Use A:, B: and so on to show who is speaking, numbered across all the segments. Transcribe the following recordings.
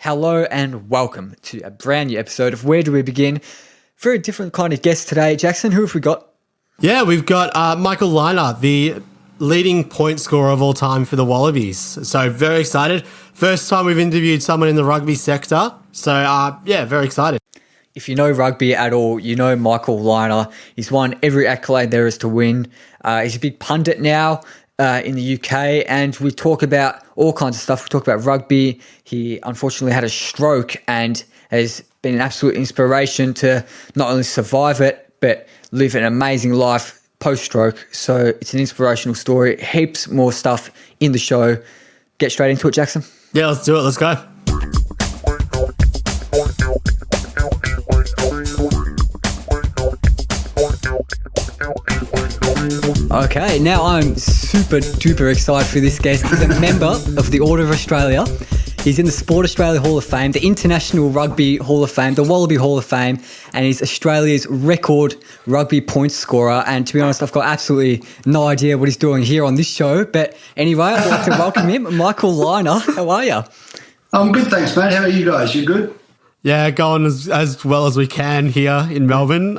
A: Hello and welcome to a brand new episode of Where Do We Begin? Very different kind of guest today. Jackson, who have we got?
B: Yeah, we've got Michael Lynagh, the leading point scorer of all time for the Wallabies. So very excited. First time we've interviewed someone in the rugby sector. So very excited.
A: If you know rugby at all, you know Michael Lynagh. He's won every accolade there is to win. He's a big pundit now in the UK, and we talk about all kinds of stuff. We talk about rugby. He unfortunately had a stroke and has been an absolute inspiration to not only survive it, but live an amazing life post-stroke. So it's an inspirational story. Heaps more stuff in the show. Get straight into it, Jackson.
B: Yeah, let's do it. Let's go.
A: Okay, now I'm super duper excited for this guest. He's a member of the Order of Australia. He's in the Sport Australia Hall of Fame, the International Rugby Hall of Fame, the Wallaby Hall of Fame, and he's Australia's record rugby points scorer. And to be honest, I've got absolutely no idea what he's doing here on this show. But anyway, I'd like to welcome him, Michael Lynagh. How are you?
C: I'm good, thanks, mate. How are you guys? You good?
B: Yeah, going as well as we can here in Melbourne.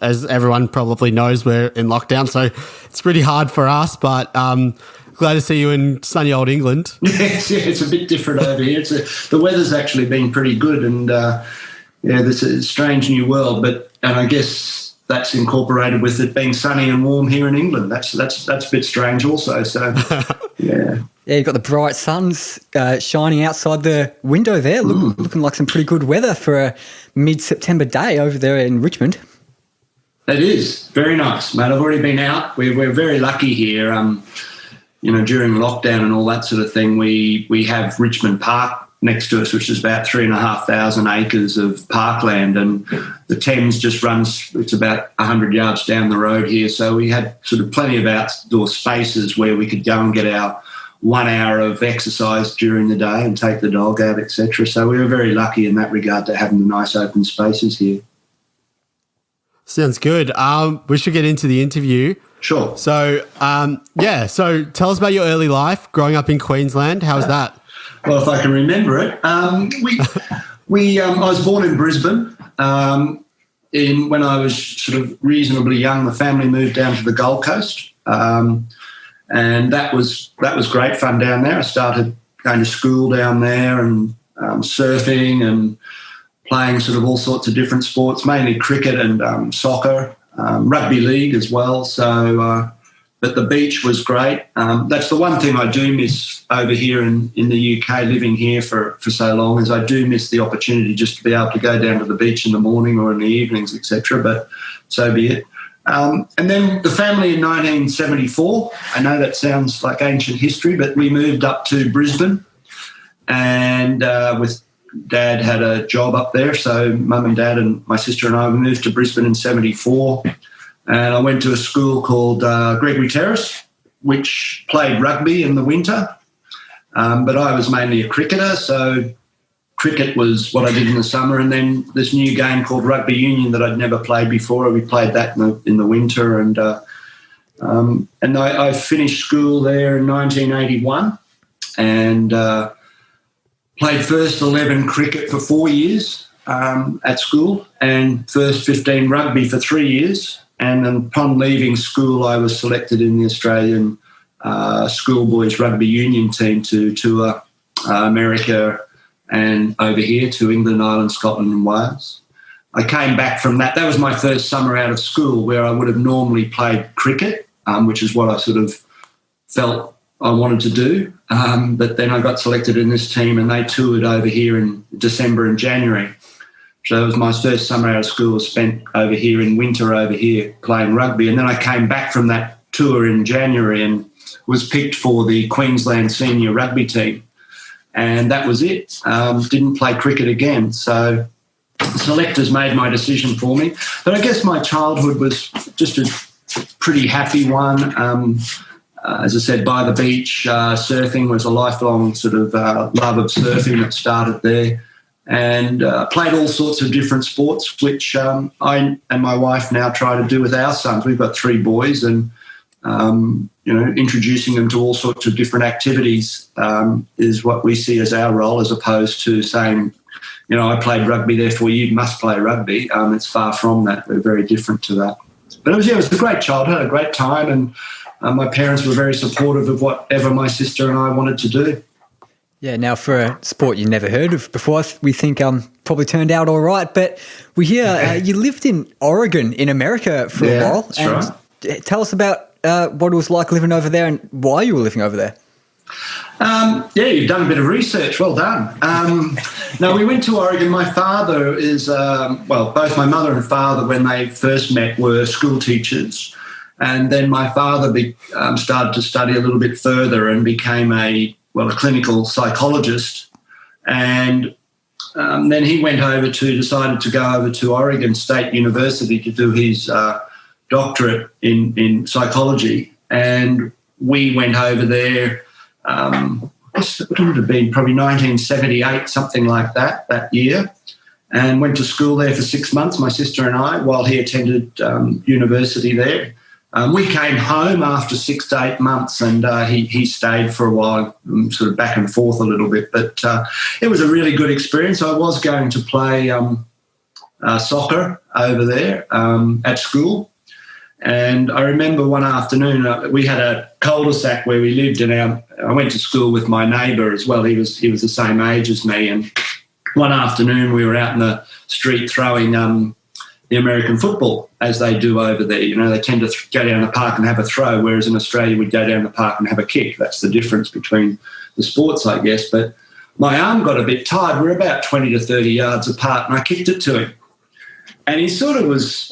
B: As everyone probably knows, we're in lockdown, so it's pretty hard for us, but glad to see you in sunny old England.
C: Yes, yeah, it's a bit different over here. The weather's actually been pretty good, and this is a strange new world, and I guess that's incorporated with it being sunny and warm here in England. That's a bit strange also, so yeah.
A: Yeah, you've got the bright suns shining outside the window there, looking like some pretty good weather for a mid-September day over there in Richmond.
C: It is. Very nice, mate. I've already been out. We're very lucky here. During lockdown and all that sort of thing, we have Richmond Park next to us, which is about 3,500 acres of parkland, and the Thames just runs, it's about 100 yards down the road here. So we had sort of plenty of outdoor spaces where we could go and get our 1 hour of exercise during the day and take the dog out, etc. So we were very lucky in that regard to having the nice open spaces here.
B: Sounds good. We should get into the interview.
C: Sure.
B: So, so tell us about your early life growing up in Queensland. How was that?
C: Well, if I can remember it. I was born in Brisbane. When I was sort of reasonably young, the family moved down to the Gold Coast. And that was great fun down there. I started going to school down there and surfing and playing sort of all sorts of different sports, mainly cricket and soccer, rugby league as well. So, but the beach was great. That's the one thing I do miss over here in the UK, living here for so long, is I do miss the opportunity just to be able to go down to the beach in the morning or in the evenings, etc. But so be it. And then the family in 1974, I know that sounds like ancient history, but we moved up to Brisbane, and with Dad had a job up there, so Mum and Dad and my sister and I moved to Brisbane in 74, and I went to a school called Gregory Terrace, which played rugby in the winter, but I was mainly a cricketer, so cricket was what I did in the summer, and then this new game called rugby union that I'd never played before. We played that in the winter, and I finished school there in 1981, and played first 11 cricket for 4 years at school, and first 15 rugby for 3 years. And then upon leaving school, I was selected in the Australian schoolboys rugby union team to tour America and over here to England, Ireland, Scotland and Wales. I came back from that. That was my first summer out of school, where I would have normally played cricket, which is what I sort of felt I wanted to do. But then I got selected in this team, and they toured over here in December and January. So that was my first summer out of school, was spent over here in winter over here playing rugby. And then I came back from that tour in January and was picked for the Queensland senior rugby team. And that was it. Didn't play cricket again. So the selectors made my decision for me. But I guess my childhood was just a pretty happy one. As I said, by the beach, surfing was a lifelong sort of love of surfing that started there. And played all sorts of different sports, which I and my wife now try to do with our sons. We've got 3 boys, and introducing them to all sorts of different activities is what we see as our role, as opposed to saying, I played rugby, therefore you must play rugby. It's far from that. We're very different to that. But it was a great childhood, a great time, and my parents were very supportive of whatever my sister and I wanted to do.
A: Yeah, now for a sport you never heard of before, we think probably turned out all right. But we hear you lived in Oregon in America for a while.
C: That's right.
A: Tell us about what it was like living over there and why you were living over there.
C: You've done a bit of research. Well done. No, we went to Oregon. My father is, both my mother and father, when they first met, were school teachers. And then my father started to study a little bit further and became a clinical psychologist. And then he decided to go over to Oregon State University to do his doctorate in psychology. And we went over there, it would have been probably 1978, something like that year, and went to school there for 6 months, my sister and I, while he attended university there. We came home after 6 to 8 months, and he stayed for a while, sort of back and forth a little bit. But it was a really good experience. I was going to play soccer over there at school. And I remember one afternoon, we had a cul-de-sac where we lived, and I went to school with my neighbour as well. He was the same age as me. And one afternoon we were out in the street throwing the American football, as they do over there. They tend to go down the park and have a throw, whereas in Australia we'd go down the park and have a kick. That's the difference between the sports, I guess. But my arm got a bit tired. We're about 20 to 30 yards apart, and I kicked it to him. And he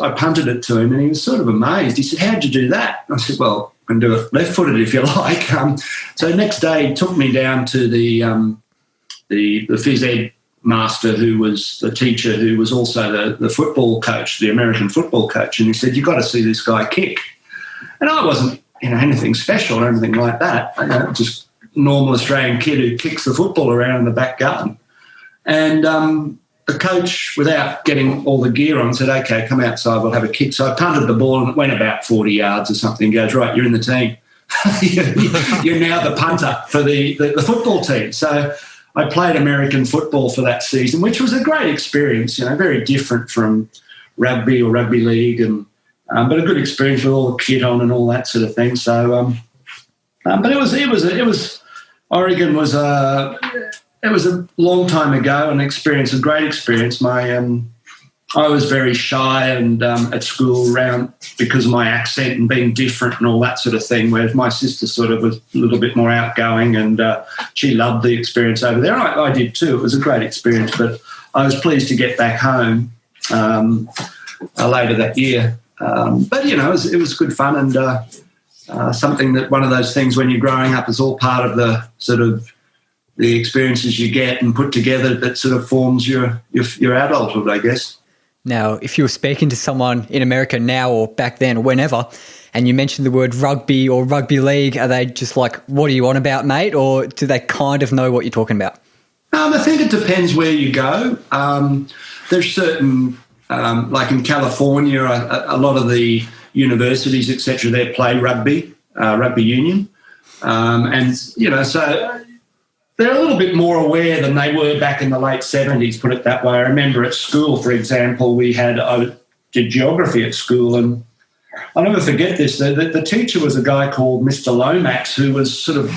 C: I punted it to him, and he was sort of amazed. He said, "How'd you do that?" I said, "Well, I can do it left-footed if you like." So next day he took me down to the phys ed master, who was the teacher, who was also the football coach, the American football coach. And he said, "You've got to see this guy kick." And I wasn't, anything special or anything like that. Just normal Australian kid who kicks the football around in the back garden. And the coach, without getting all the gear on, said, "Okay, come outside, we'll have a kick." So I punted the ball, and it went about 40 yards or something. He goes, "Right, you're in the team. You're now the punter for the football team." So I played American football for that season, which was a great experience, very different from rugby or rugby league, and but a good experience with all the kit on and all that sort of thing. So, but it was Oregon was it was a long time ago, a great experience. I was very shy and at school around because of my accent and being different and all that sort of thing, whereas my sister sort of was a little bit more outgoing, and she loved the experience over there. I did too. It was a great experience, but I was pleased to get back home later that year. But, it was good fun, and something that one of those things when you're growing up is all part of the sort of the experiences you get and put together that sort of forms your adulthood, I guess.
A: Now, if you were speaking to someone in America now or back then or whenever, and you mentioned the word rugby or rugby league, are they just like, "What are you on about, mate?" Or do they kind of know what you're talking about?
C: I think it depends where you go. There's certain, like in California, a lot of the universities, etc., they play rugby union. So they're a little bit more aware than they were back in the late 70s, put it that way. I remember at school, for example, I did geography at school, and I'll never forget this. The teacher was a guy called Mr. Lomax, who was sort of,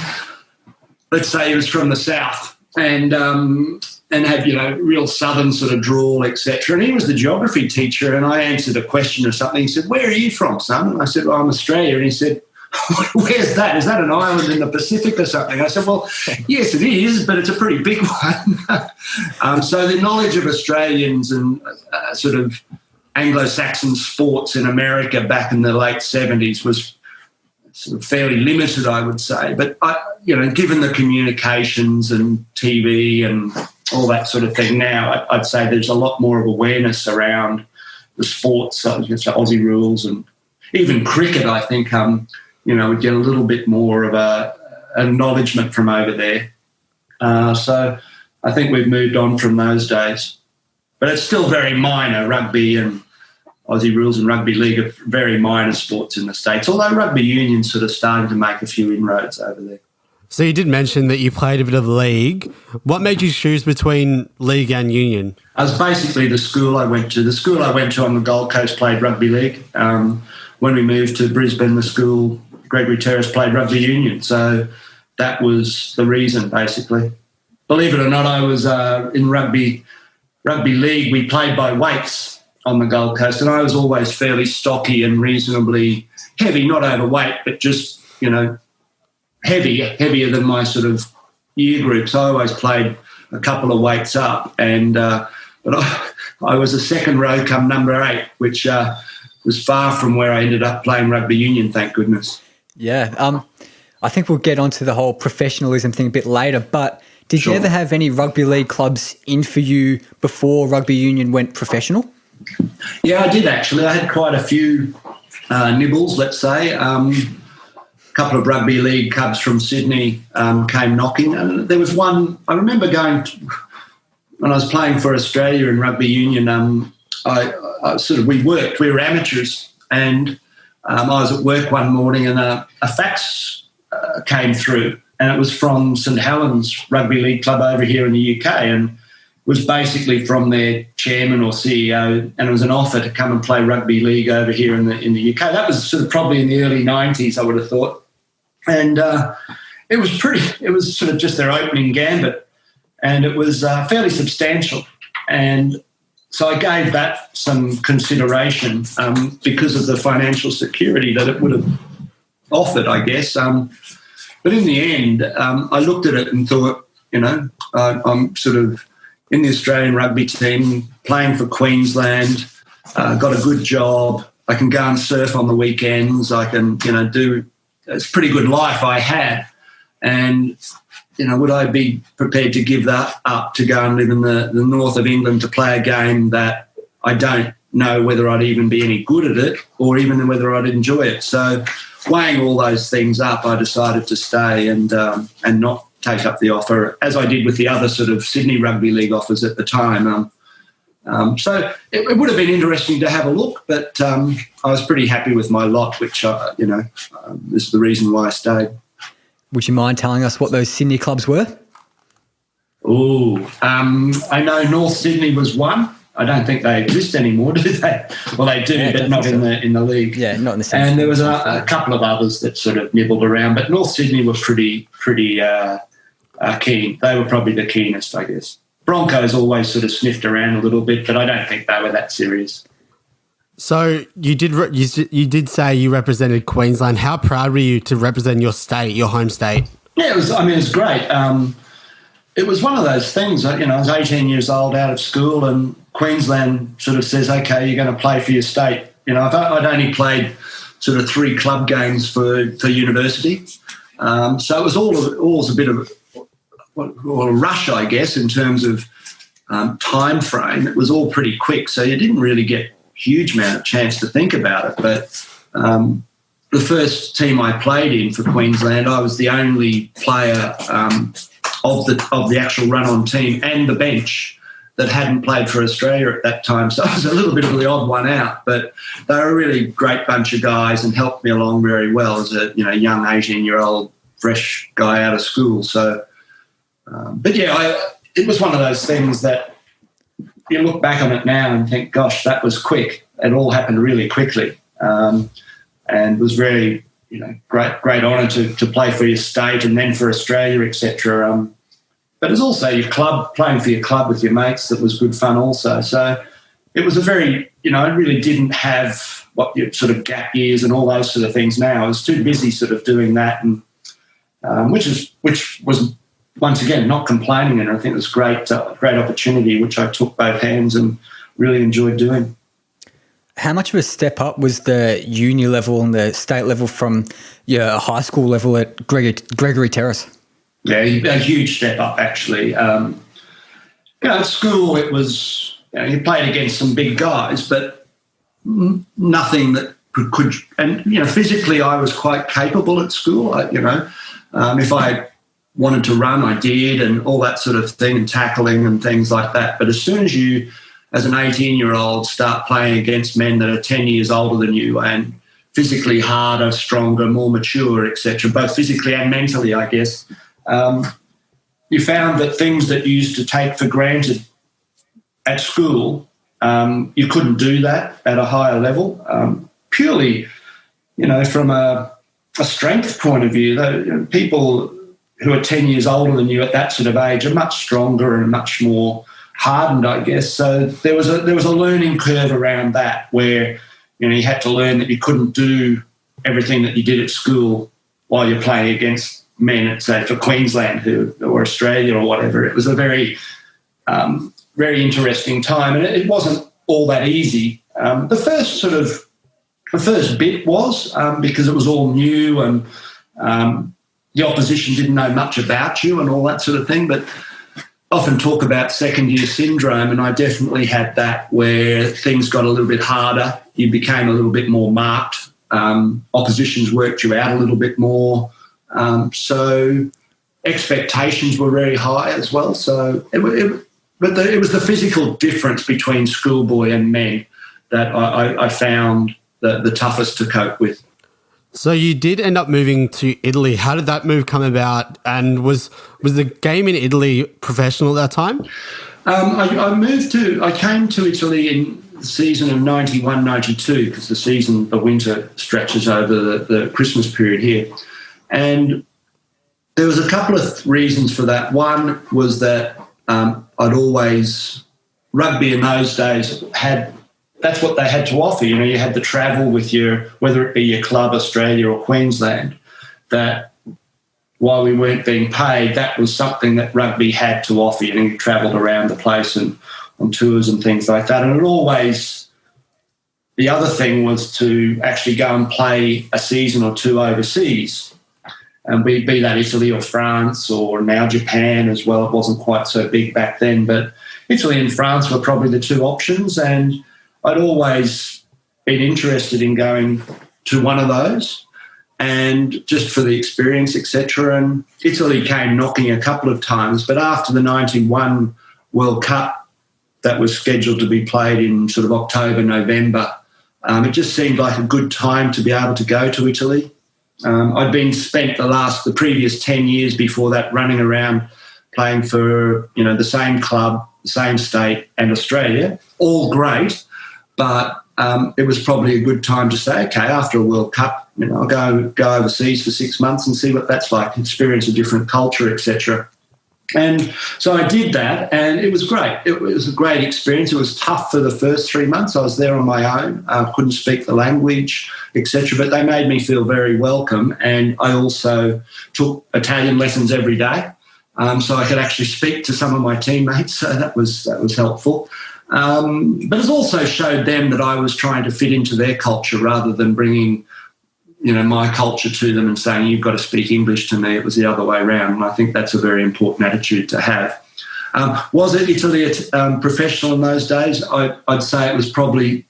C: let's say he was from the south, and had, real southern sort of drawl, etc. And he was the geography teacher, and I answered a question or something. He said, "Where are you from, son?" And I said, "Well, I'm Australia." And he said, "Where's that? Is that an island in the Pacific or something?" I said, "Well, yes, it is, but it's a pretty big one." So the knowledge of Australians and sort of Anglo-Saxon sports in America back in the late 70s was sort of fairly limited, I would say. But, given the communications and TV and all that sort of thing now, I'd say there's a lot more of awareness around the sports, so Aussie rules, and even cricket, I think, we'd get a little bit more of a acknowledgement from over there. So I think we've moved on from those days. But it's still very minor, rugby and Aussie rules and rugby league are very minor sports in the States, although rugby union's sort of starting to make a few inroads over there.
B: So you did mention that you played a bit of league. What made you choose between league and union?
C: I was basically the school I went to. The school I went to on the Gold Coast played rugby league. When we moved to Brisbane, the school, Gregory Terrace, played rugby union. So that was the reason, basically. Believe it or not, I was in rugby league. We played by weights on the Gold Coast, and I was always fairly stocky and reasonably heavy, not overweight, but just, heavier than my sort of year groups. I always played a couple of weights up, and but I was a second row come number 8, which was far from where I ended up playing rugby union, thank goodness.
A: Yeah. I think we'll get onto the whole professionalism thing a bit later, but did you ever have any rugby league clubs in for you before rugby union went professional?
C: Yeah, I did actually. I had quite a few nibbles, let's say. A couple of rugby league clubs from Sydney came knocking. And there was one, I remember going to, when I was playing for Australia in rugby union, we were amateurs, and I was at work one morning and a fax came through, and it was from St Helens Rugby League Club over here in the UK, and was basically from their chairman or CEO, and it was an offer to come and play rugby league over here in the UK. That was sort of probably in the early 90s, I would have thought. And it was sort of just their opening gambit, and it was fairly substantial. And so I gave that some consideration because of the financial security that it would have offered, I guess. But in the end, I looked at it and thought, I'm sort of in the Australian rugby team, playing for Queensland, got a good job. I can go and surf on the weekends. I can, it's a pretty good life I had. And, would I be prepared to give that up to go and live in the north of England to play a game that I don't know whether I'd even be any good at it or even whether I'd enjoy it? So weighing all those things up, I decided to stay and not take up the offer, as I did with the other sort of Sydney Rugby League offers at the time. So it would have been interesting to have a look, but I was pretty happy with my lot, which, this is the reason why I stayed.
A: Would you mind telling us what those Sydney clubs were?
C: I know North Sydney was one. I don't think they exist anymore, do they? Well, they do, but not in the league.
A: Yeah, not in the same.
C: And there was a couple of others that sort of nibbled around, but North Sydney were pretty keen. They were probably the keenest, I guess. Broncos always sort of sniffed around a little bit, but I don't think they were that serious.
B: So you did say you represented Queensland. How proud were you to represent your state, your home state? Yeah,
C: it was great. It was one of those things. I was 18 years old, out of school, and Queensland sort of says, "Okay, you're going to play for your state." I'd only played sort of 3 club games for university, so it was always a bit of a rush, I guess, in terms of time frame. It was all pretty quick, so you didn't really get huge amount of chance to think about it. But the first team I played in for Queensland, I was the only player of the actual run-on team and the bench that hadn't played for Australia at that time. So I was a little bit of the odd one out, but they were a really great bunch of guys and helped me along very well as a young 18-year-old fresh guy out of school. So, but yeah, it was one of those things that you look back on it now and think, gosh, that was quick. It all happened really quickly, and it was very, great honour to play for your state and then for Australia, etc. But it's also your club, playing for your club with your mates, that was good fun also. So it was a very, I really didn't have what your sort of gap years and all those sort of things now. I was too busy sort of doing that, and which was, once again, not complaining, and I think it was great opportunity, which I took both hands and really enjoyed doing.
A: How much of a step up was the uni level and the state level from your high school level at Gregory Terrace?
C: Yeah, a huge step up, actually. At school, it was, you played against some big guys, but nothing that could and physically I was quite capable at school. If I wanted to run, I did, and all that sort of thing, and tackling and things like that. But as soon as you as an 18-year-old, start playing against men that are 10 years older than you and physically harder, stronger, more mature, etc., both physically and mentally, I guess, you found that things that you used to take for granted at school, you couldn't do that at a higher level, purely, from a strength point of view. People who are 10 years older than you at that sort of age are much stronger and much more hardened, I guess. So there was a learning curve around that where, you had to learn that you couldn't do everything that you did at school while you're playing against men at, say, for Queensland or Australia or whatever. It was a very, very interesting time, and it wasn't all that easy. The first bit was because it was all new and the opposition didn't know much about you and all that sort of thing, but often talk about second-year syndrome, and I definitely had that where things got a little bit harder. You became a little bit more marked. Oppositions worked you out a little bit more. So expectations were very high as well. So it was the physical difference between schoolboy and men that I found the toughest to cope with.
B: So you did end up moving to Italy. How did that move come about? And was the game in Italy professional at that time?
C: I came to Italy in the season of 91-92 because the winter stretches over the Christmas period here. And there was a couple of reasons for that. One was that rugby in those days that's what they had to offer. You had to travel with whether it be your club, Australia or Queensland, that while we weren't being paid, that was something that rugby had to offer. You travelled around the place and on tours and things like that. And the other thing was to actually go and play a season or two overseas, and be that Italy or France or now Japan as well. It wasn't quite so big back then, but Italy and France were probably the two options, and I'd always been interested in going to one of those, and just for the experience, etc. And Italy came knocking a couple of times, but after the 91 World Cup that was scheduled to be played in sort of October, November, it just seemed like a good time to be able to go to Italy. I'd been spent the previous 10 years before that running around playing for, the same club, the same state and Australia, all great. But it was probably a good time to say, okay, after a World Cup, I'll go overseas for 6 months and see what that's like, experience a different culture, etc. And so I did that, and it was great. It was a great experience. It was tough for the first 3 months. I was there on my own, couldn't speak the language, etc. But they made me feel very welcome, and I also took Italian lessons every day, so I could actually speak to some of my teammates. So that was helpful. But it also showed them that I was trying to fit into their culture rather than bringing, my culture to them and saying, you've got to speak English to me. It was the other way around. And I think that's a very important attitude to have. Was it Italy professional in those days? I'd say it was probably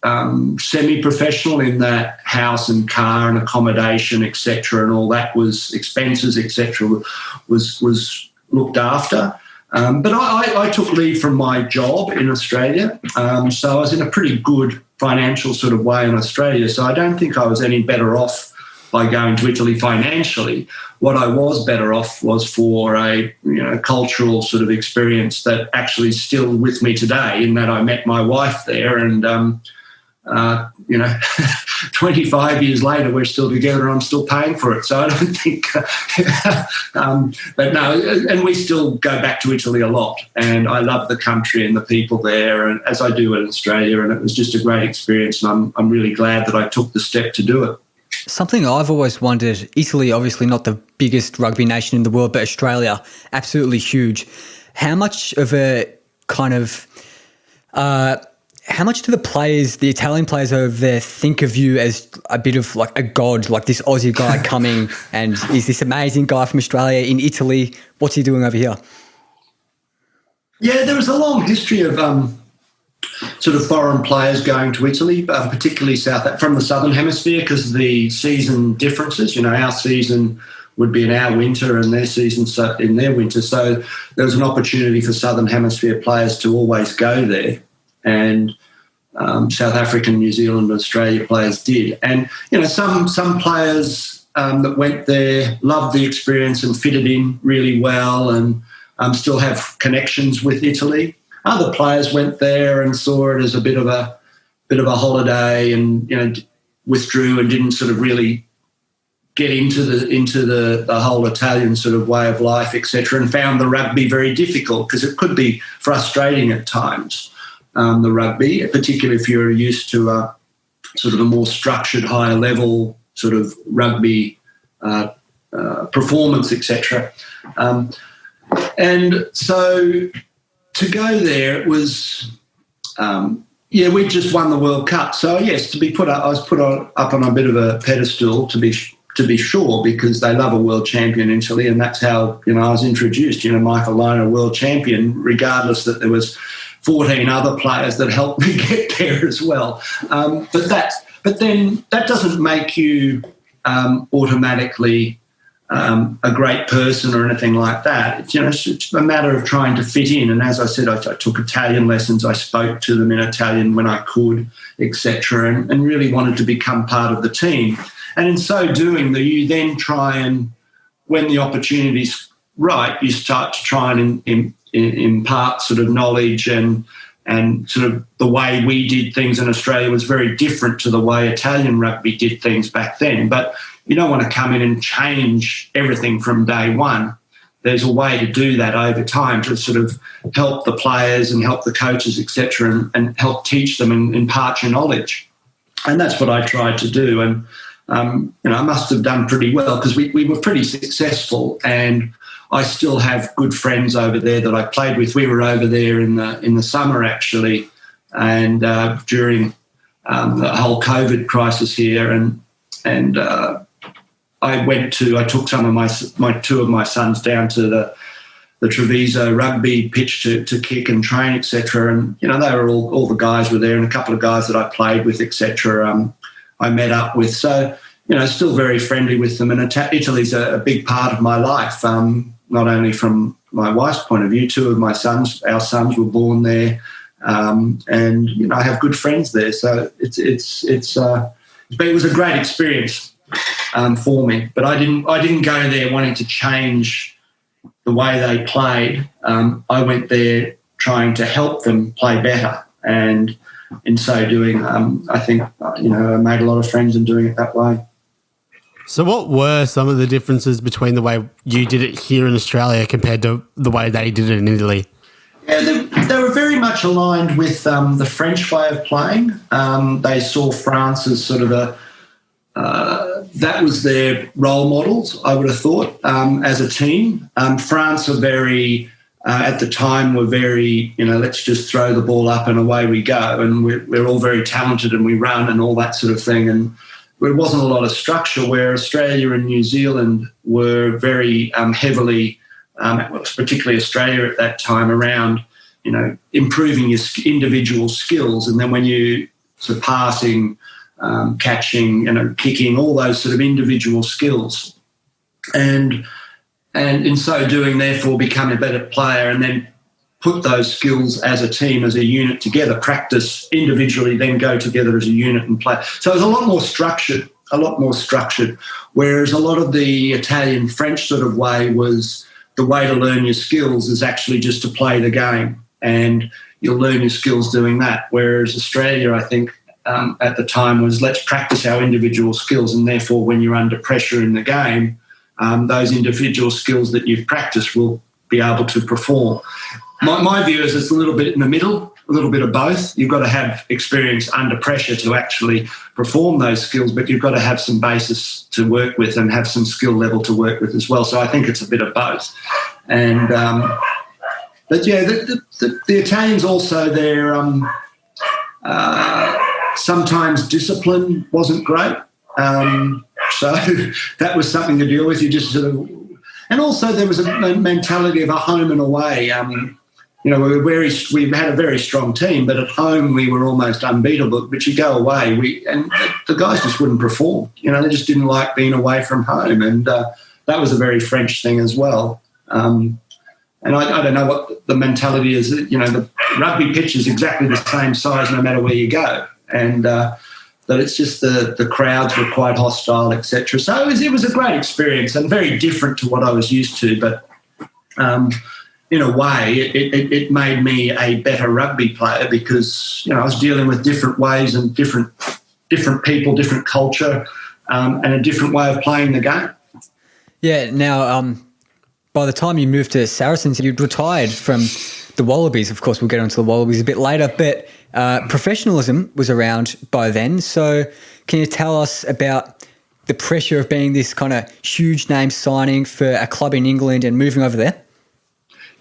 C: semi-professional in that house and car and accommodation, etc., and all that was expenses, etc., was looked after. But I took leave from my job in Australia, so I was in a pretty good financial sort of way in Australia. So I don't think I was any better off by going to Italy financially. What I was better off was for a cultural sort of experience that actually is still with me today, in that I met my wife there, and 25 years later, we're still together and I'm still paying for it. So I don't think, but no, and we still go back to Italy a lot, and I love the country and the people there, and as I do in Australia, and it was just a great experience, and I'm really glad that I took the step to do it.
A: Something I've always wondered, Italy, obviously not the biggest rugby nation in the world, but Australia, absolutely huge. How much of a kind of, how much do the Italian players over there think of you as a bit of like a god, like this Aussie guy coming and is this amazing guy from Australia in Italy? What's he doing over here?
C: Yeah, there was a long history of sort of foreign players going to Italy, particularly from the Southern Hemisphere, because of the season differences. Our season would be in our winter and their season in their winter. So there was an opportunity for Southern Hemisphere players to always go there. and South African, New Zealand, Australia players did. And, some players that went there loved the experience and fitted in really well and still have connections with Italy. Other players went there and saw it as a bit of a holiday and, withdrew and didn't sort of really get into the whole Italian sort of way of life, etc., and found the rugby very difficult because it could be frustrating at times, the rugby, particularly if you're used to a sort of a more structured, higher level sort of rugby performance, etc. And so to go there, it was... we just won the World Cup. So yes, I was put up on a bit of a pedestal to be sure, because they love a world champion in Italy, and that's how I was introduced. Michael Lynagh, world champion, regardless that there was 14 other players that helped me get there as well. But then that doesn't make you automatically a great person or anything like that. It's a matter of trying to fit in. And as I said, I took Italian lessons. I spoke to them in Italian when I could, etc., and really wanted to become part of the team. And in so doing, you then try and, when the opportunity's right, you start to try and impart sort of knowledge and sort of the way we did things in Australia was very different to the way Italian rugby did things back then. But you don't want to come in and change everything from day one. There's a way to do that over time to sort of help the players and help the coaches, etc., and help teach them and impart your knowledge. And that's what I tried to do. And, I must have done pretty well because we were pretty successful, and I still have good friends over there that I played with. We were over there in the summer, actually, and during the whole COVID crisis here, and I took some of two of my sons down to the Treviso rugby pitch to kick and train, etc. And they were all the guys were there, and a couple of guys that I played with, etc. I met up with, so still very friendly with them. And Italy's a big part of my life, not only from my wife's point of view. Two of our sons were born there, and I have good friends there. So it was a great experience for me. But I didn't go there wanting to change the way they played. I went there trying to help them play better, and in so doing, I think I made a lot of friends in doing it that way.
B: So what were some of the differences between the way you did it here in Australia compared to the way they did it in Italy?
C: Yeah, they were very much aligned with the French way of playing. They saw France as sort of that was their role models, I would have thought, as a team. France are very... at the time, were very, let's just throw the ball up and away we go. And we're all very talented and we run and all that sort of thing. And there wasn't a lot of structure, where Australia and New Zealand were very heavily, particularly Australia at that time, around, improving your individual skills. And then when you sort of passing, catching, kicking, all those sort of individual skills. And in so doing, therefore, become a better player, and then put those skills as a team, as a unit together, practice individually, then go together as a unit and play. So it was a lot more structured, whereas a lot of the Italian, French sort of way was the way to learn your skills is actually just to play the game, and you'll learn your skills doing that. Whereas Australia, I think, at the time was let's practice our individual skills, and therefore when you're under pressure in the game, those individual skills that you've practiced will be able to perform. My view is it's a little bit in the middle, a little bit of both. You've got to have experience under pressure to actually perform those skills, but you've got to have some basis to work with and have some skill level to work with as well. So I think it's a bit of both. And but yeah, the Italians also, their sometimes discipline wasn't great. So that was something to deal with. You just sort of, and also there was a mentality of a home and away. We had a very strong team, but at home we were almost unbeatable. But you go away, and the guys just wouldn't perform. They just didn't like being away from home, and that was a very French thing as well. And I don't know what the mentality is. The rugby pitch is exactly the same size no matter where you go. And that it's just the crowds were quite hostile, etc. So it was a great experience and very different to what I was used to. But in a way, it made me a better rugby player because I was dealing with different ways and different people, different culture, and a different way of playing the game.
A: Yeah. Now, by the time you moved to Saracens, you'd retired from the Wallabies. Of course, we'll get onto the Wallabies a bit later, but professionalism was around by then. So can you tell us about the pressure of being this kind of huge name signing for a club in England and moving over there?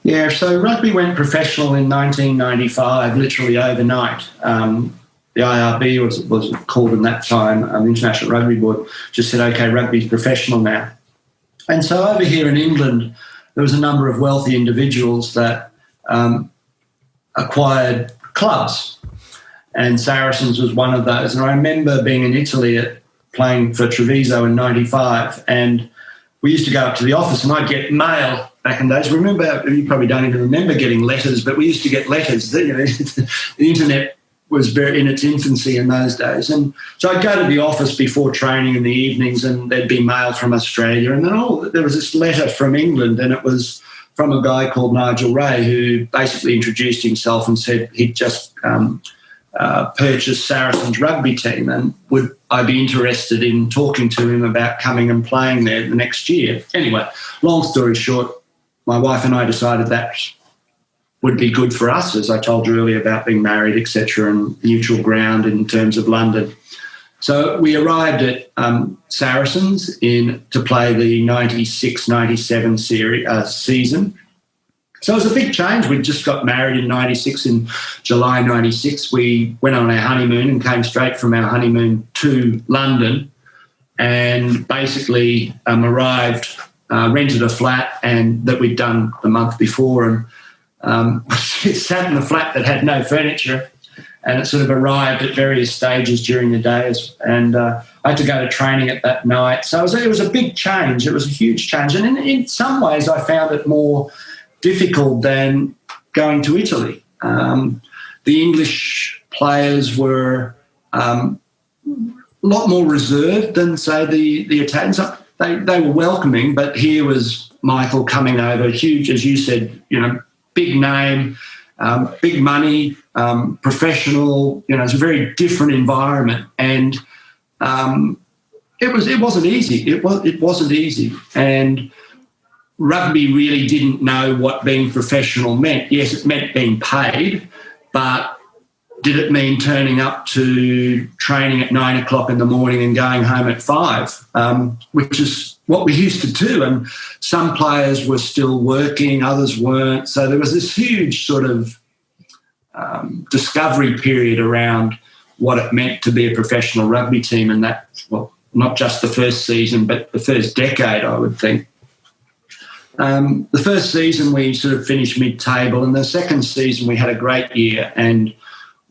C: Yeah, so rugby went professional in 1995, literally overnight. The IRB was called in that time, the International Rugby Board, just said, okay, rugby's professional now. And so over here in England, there was a number of wealthy individuals that acquired clubs, and Saracens was one of those. And I remember being in Italy playing for Treviso in 95, and we used to go up to the office and I'd get mail back in days. Remember, you probably don't even remember getting letters, but we used to get letters. The internet was very in its infancy in those days. And so I'd go to the office before training in the evenings and there'd be mail from Australia. And then, there was this letter from England, and it was from a guy called Nigel Ray, who basically introduced himself and said he'd just purchased Saracens rugby team, and would I be interested in talking to him about coming and playing there the next year. Anyway, long story short, my wife and I decided that would be good for us, as I told you earlier about being married, etc., and neutral ground in terms of London. So we arrived at Saracens to play the 96-97 season. So it was a big change. We'd just got married in 96. In July 96, we went on our honeymoon and came straight from our honeymoon to London, and basically arrived, rented a flat and that we'd done the month before, and sat in the flat that had no furniture, and it sort of arrived at various stages during the days, and I had to go to training at that night. So it was a big change. It was a huge change, and in some ways I found it more difficult than going to Italy. The English players were a lot more reserved than, say, the Italians. They were welcoming, but here was Michael coming over, huge, as you said, big name, big money, professional. It's a very different environment, and it wasn't easy. It wasn't easy, and rugby really didn't know what being professional meant. Yes, it meant being paid, but did it mean turning up to training at 9 o'clock in the morning and going home at 5, which is what we used to do. And some players were still working, others weren't. So there was this huge sort of discovery period around what it meant to be a professional rugby team, and that, well, not just the first season, but the first decade, I would think. The first season we sort of finished mid-table, and the second season we had a great year, and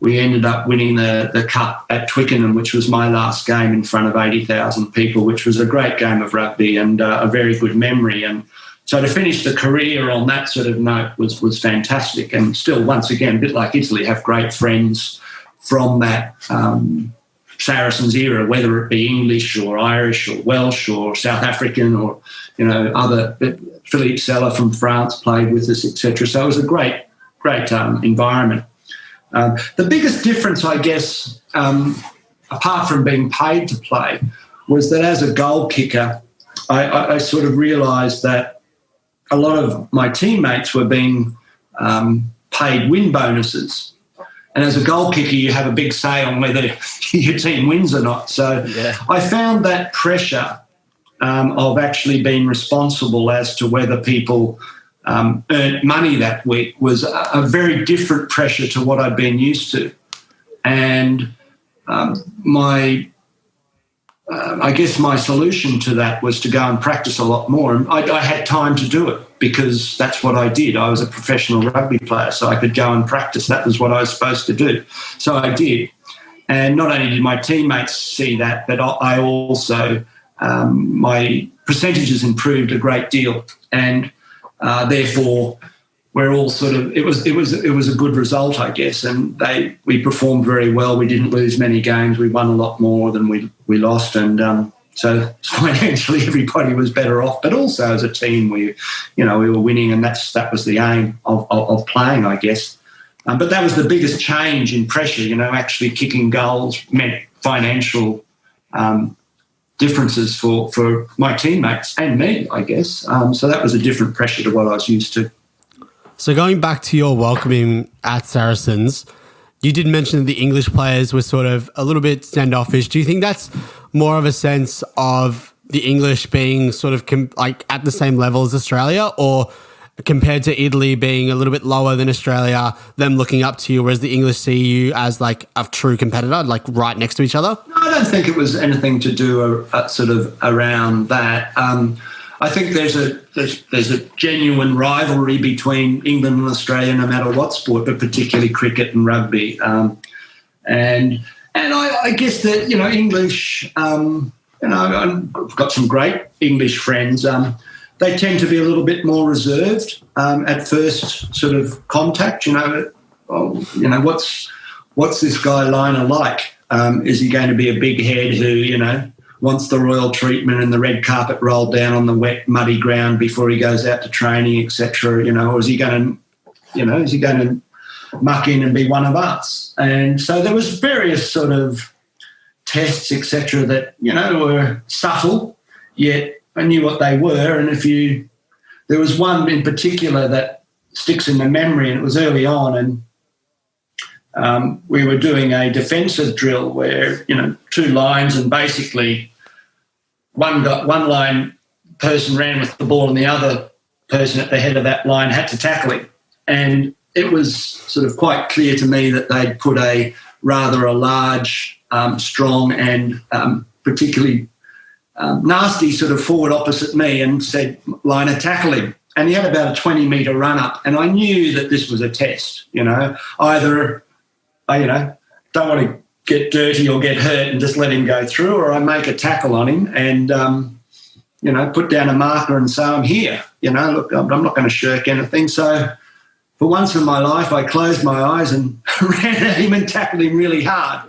C: we ended up winning the cup at Twickenham, which was my last game in front of 80,000 people, which was a great game of rugby and a very good memory. And so to finish the career on that sort of note was fantastic, and still, once again, a bit like Italy, have great friends from that Saracens era, whether it be English or Irish or Welsh or South African or, other. Philippe Sella from France played with us, etc. So it was a great environment. The biggest difference, I guess, apart from being paid to play, was that as a goal kicker, I sort of realised that a lot of my teammates were being paid win bonuses. And as a goal kicker, you have a big say on whether your team wins or not. So yeah. I found that pressure of actually being responsible as to whether people earned money that week was a very different pressure to what I'd been used to. And I guess my solution to that was to go and practice a lot more. And I had time to do it because that's what I did. I was a professional rugby player, so I could go and practice. That was what I was supposed to do. So I did. And not only did my teammates see that, but I also, my percentages improved a great deal. And therefore, we're all sort of, it was a good result, I guess, and we performed very well. We didn't lose many games. We won a lot more than we lost, and so financially everybody was better off. But also as a team, we were winning, and that was the aim of playing, I guess. But that was the biggest change in pressure. Actually kicking goals meant financial differences for my teammates and me, I guess. So that was a different pressure to what I was used to.
B: So going back to your welcoming at Saracens, you did mention that the English players were sort of a little bit standoffish. Do you think that's more of a sense of the English being sort of like at the same level as Australia, or compared to Italy being a little bit lower than Australia, them looking up to you, whereas the English see you as like a true competitor, like right next to each other?
C: No, I don't think it was anything to do sort of around that. I think there's a genuine rivalry between England and Australia, no matter what sport, but particularly cricket and rugby. And I guess that English. I've got some great English friends. They tend to be a little bit more reserved at first sort of contact. What's this guy Lynagh like? Is he going to be a big head who wants the royal treatment and the red carpet rolled down on the wet, muddy ground before he goes out to training, etc.? Or is he going to muck in and be one of us? And so there was various sort of tests, etc., that were subtle, yet I knew what they were. And there was one in particular that sticks in the memory, and it was early on, and we were doing a defensive drill where two lines, and basically one line person ran with the ball and the other person at the head of that line had to tackle him. And it was sort of quite clear to me that they'd put a large, strong and particularly nasty sort of forward opposite me and said, Lynagh, tackle him. And he had about a 20-metre run-up, and I knew that this was a test. Either I don't want to get dirty or get hurt and just let him go through, or I make a tackle on him and put down a marker and say, I'm here. Look, I'm not going to shirk anything. So for once in my life, I closed my eyes and ran at him and tackled him really hard.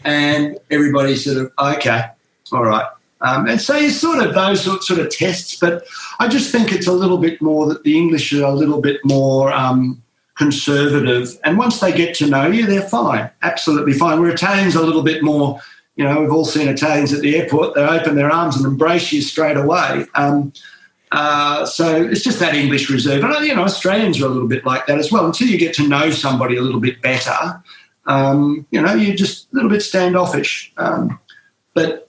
C: And everybody sort of, okay, all right. And so it's sort of those sort of tests, but I just think it's a little bit more that the English are a little bit more conservative. And once they get to know you, they're fine, absolutely fine. Where Italians are a little bit more, we've all seen Italians at the airport, they open their arms and embrace you straight away. So it's just that English reserve. And, Australians are a little bit like that as well. Until you get to know somebody a little bit better, you're just a little bit standoffish. But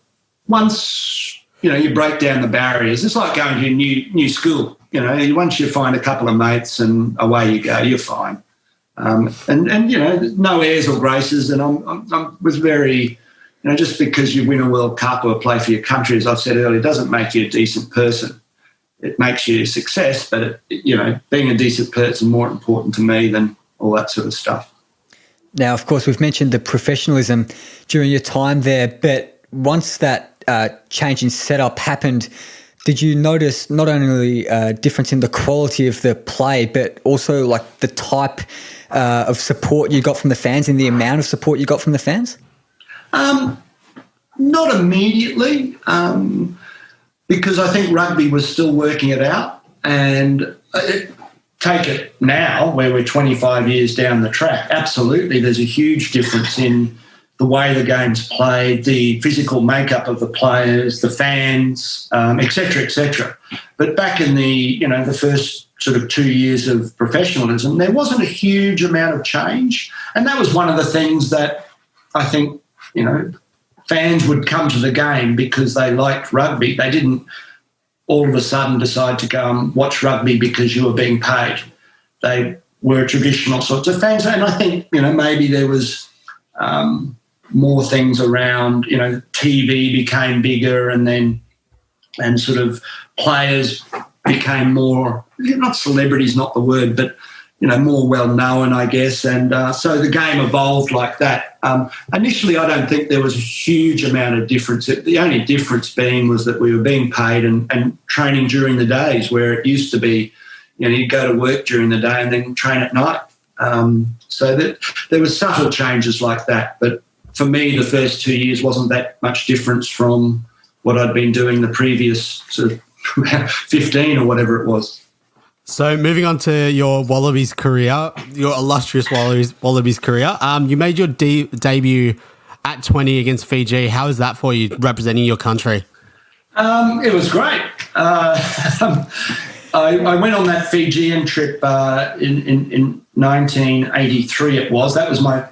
C: once, you break down the barriers, it's like going to a new school. Once you find a couple of mates and away you go, you're fine. And no airs or graces. And I was very, just because you win a World Cup or play for your country, as I've said earlier, doesn't make you a decent person. It makes you a success, but, being a decent person is more important to me than all that sort of stuff.
A: Now, of course, we've mentioned the professionalism during your time there, but once that change in setup happened, did you notice not only a difference in the quality of the play, but also like the type of support you got from the fans and the amount of support you got from the fans?
C: Not immediately, because I think rugby was still working it out. And take it now, where we're 25 years down the track, absolutely there's a huge difference in the way the game's played, the physical makeup of the players, the fans, et cetera, et cetera. But back in the first sort of 2 years of professionalism, there wasn't a huge amount of change. And that was one of the things that I think, fans would come to the game because they liked rugby. They didn't all of a sudden decide to go and watch rugby because you were being paid. They were traditional sorts of fans. And I think, maybe there was more things around, TV became bigger and sort of players became more, not celebrities, not the word, but, more well-known, I guess. And so the game evolved like that. Initially, I don't think there was a huge amount of difference. The only difference being was that we were being paid and training during the days, where it used to be, you'd go to work during the day and then train at night. So that there were subtle changes like that. But for me, the first 2 years wasn't that much difference from what I'd been doing the previous sort of 15 or whatever it was.
B: So moving on to your Wallabies career, your illustrious Wallabies career, you made your debut at 20 against Fiji. How was that for you, representing your country?
C: It was great. I went on that Fijian trip in 1983. It was. That was my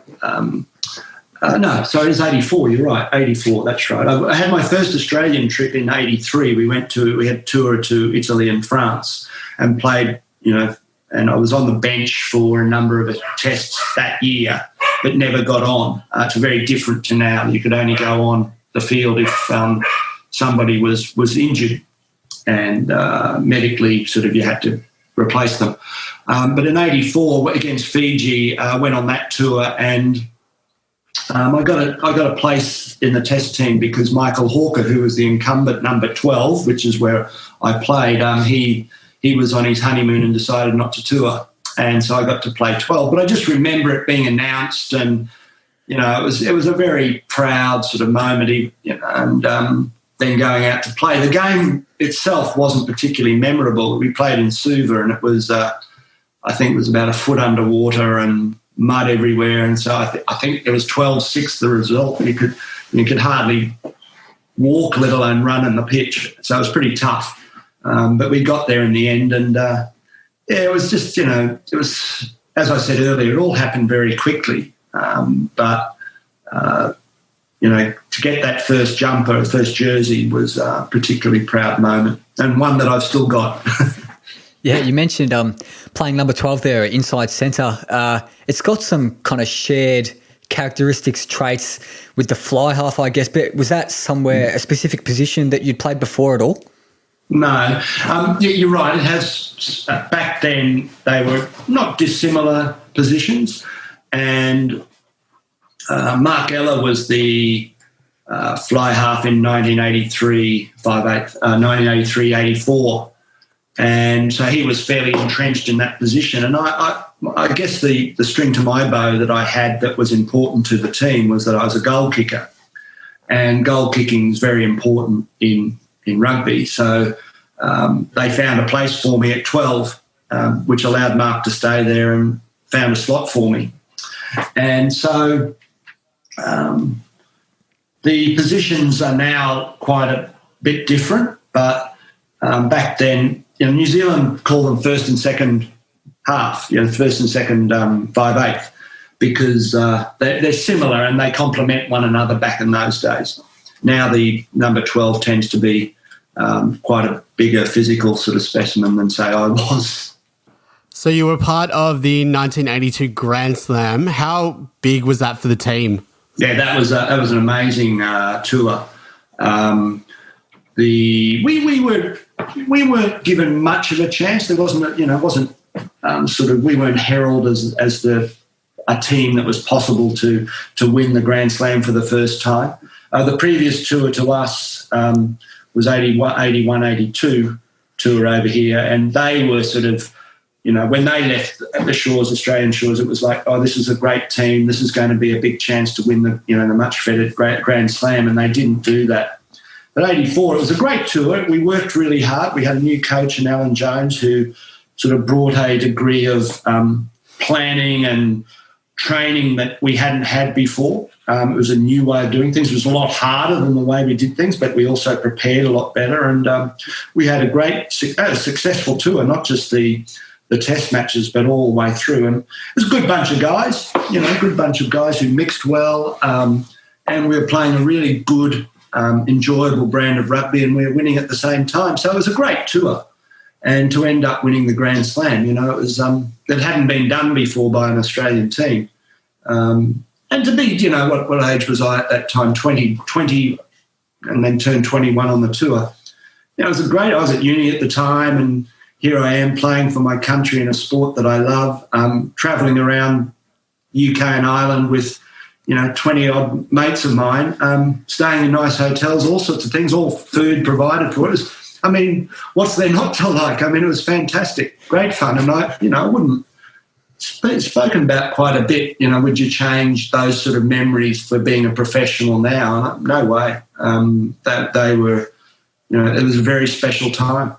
C: it was 84. You're right, 84. That's right. I had my first Australian trip in 83. We had a tour to Italy and France and played. And I was on the bench for a number of tests that year, but never got on. It's very different to now. You could only go on the field if somebody was injured, and medically sort of you had to replace them. But in 84 against Fiji, I went on that tour, and I got a place in the test team because Michael Hawker, who was the incumbent number 12, which is where I played, he was on his honeymoon and decided not to tour, and so I got to play 12. But I just remember it being announced, and it was a very proud sort of moment, and then going out to play. The game itself wasn't particularly memorable. We played in Suva, and it was, I think it was about a foot underwater and mud everywhere. And so I think it was 12-6 the result. You could hardly walk, let alone run in the pitch. So it was pretty tough. But we got there in the end, and it was just, it was, as I said earlier, it all happened very quickly. To get that first jumper, first jersey was a particularly proud moment, and one that I've still got.
A: Yeah, you mentioned playing number 12 there, inside centre. It's got some kind of shared characteristics, traits with the fly half, I guess, but was that somewhere, a specific position that you'd played before at all?
C: No. You're right. It has, back then, they were not dissimilar positions, and Mark Ella was the fly half in 1983-84, and so he was fairly entrenched in that position. And I guess the string to my bow that I had that was important to the team was that I was a goal kicker, and goal kicking is very important in rugby. So they found a place for me at 12, which allowed Mark to stay there and found a slot for me. And so the positions are now quite a bit different, but back then, New Zealand called them first and second half, first and second 5/8, because they're similar and they complement one another back in those days. Now the number 12 tends to be quite a bigger physical sort of specimen than, say, I was.
B: So you were part of the 1982 Grand Slam. How big was that for the team?
C: Yeah, that was an amazing tour. We weren't given much of a chance. There wasn't we weren't heralded as a team that was possible to win the Grand Slam for the first time. The previous tour to us was 81-82 tour over here, and they were sort of, when they left the shores, Australian shores, it was like, oh, this is a great team. This is going to be a big chance to win the much feted Grand Slam, and they didn't do that. But 84, it was a great tour. We worked really hard. We had a new coach in Alan Jones who sort of brought a degree of planning and training that we hadn't had before. It was a new way of doing things. It was a lot harder than the way we did things, but we also prepared a lot better. And we had a successful tour, not just the test matches, but all the way through. And it was a good bunch of guys, who mixed well, and we were playing a really good, enjoyable brand of rugby, and we were winning at the same time. So it was a great tour. And to end up winning the Grand Slam, it was that hadn't been done before by an Australian team. And to be, what age was I at that time? 20, and then turned 21 on the tour. It was I was at uni at the time, and here I am playing for my country in a sport that I love, travelling around UK and Ireland with, 20-odd mates of mine, staying in nice hotels, all sorts of things, all food provided for us. I mean, what's there not to like? I mean, it was fantastic, great fun, and I wouldn't spoken about quite a bit. Would you change those sort of memories for being a professional now? No way. That they were, it was a very special time.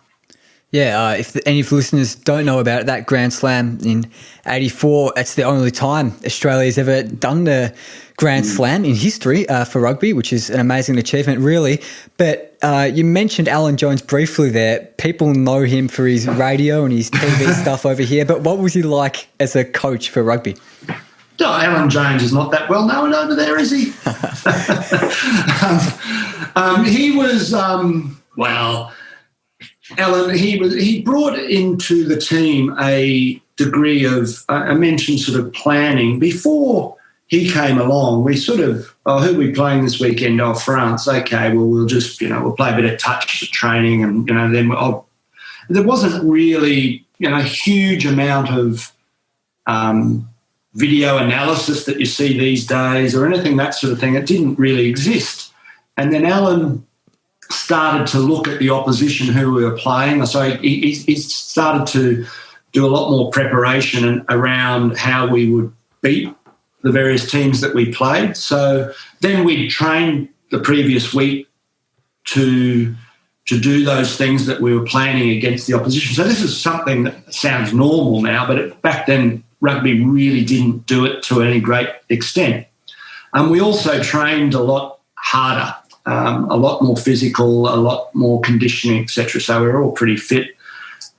A: Yeah, if any of the listeners don't know about it, that Grand Slam in '84, it's the only time Australia's ever done the Grand Slam in history for rugby, which is an amazing achievement, really. But you mentioned Alan Jones briefly there. People know him for his radio and his TV stuff over here, but what was he like as a coach for rugby?
C: No, Alan Jones is not that well known over there, is he? He was, Alan, he brought into the team a degree of, I mentioned sort of planning. Before he came along, we sort of, who are we playing this weekend? Oh, France. Okay, well, we'll just, we'll play a bit of touch training and, then there wasn't really, a huge amount of video analysis that you see these days or anything, that sort of thing. It didn't really exist. And then Alan started to look at the opposition who we were playing. So he started to do a lot more preparation around how we would beat the various teams that we played. So then we'd train the previous week to do those things that we were planning against the opposition. So this is something that sounds normal now, but back then rugby really didn't do it to any great extent. We also trained a lot harder, a lot more physical, a lot more conditioning, etc. So we were all pretty fit.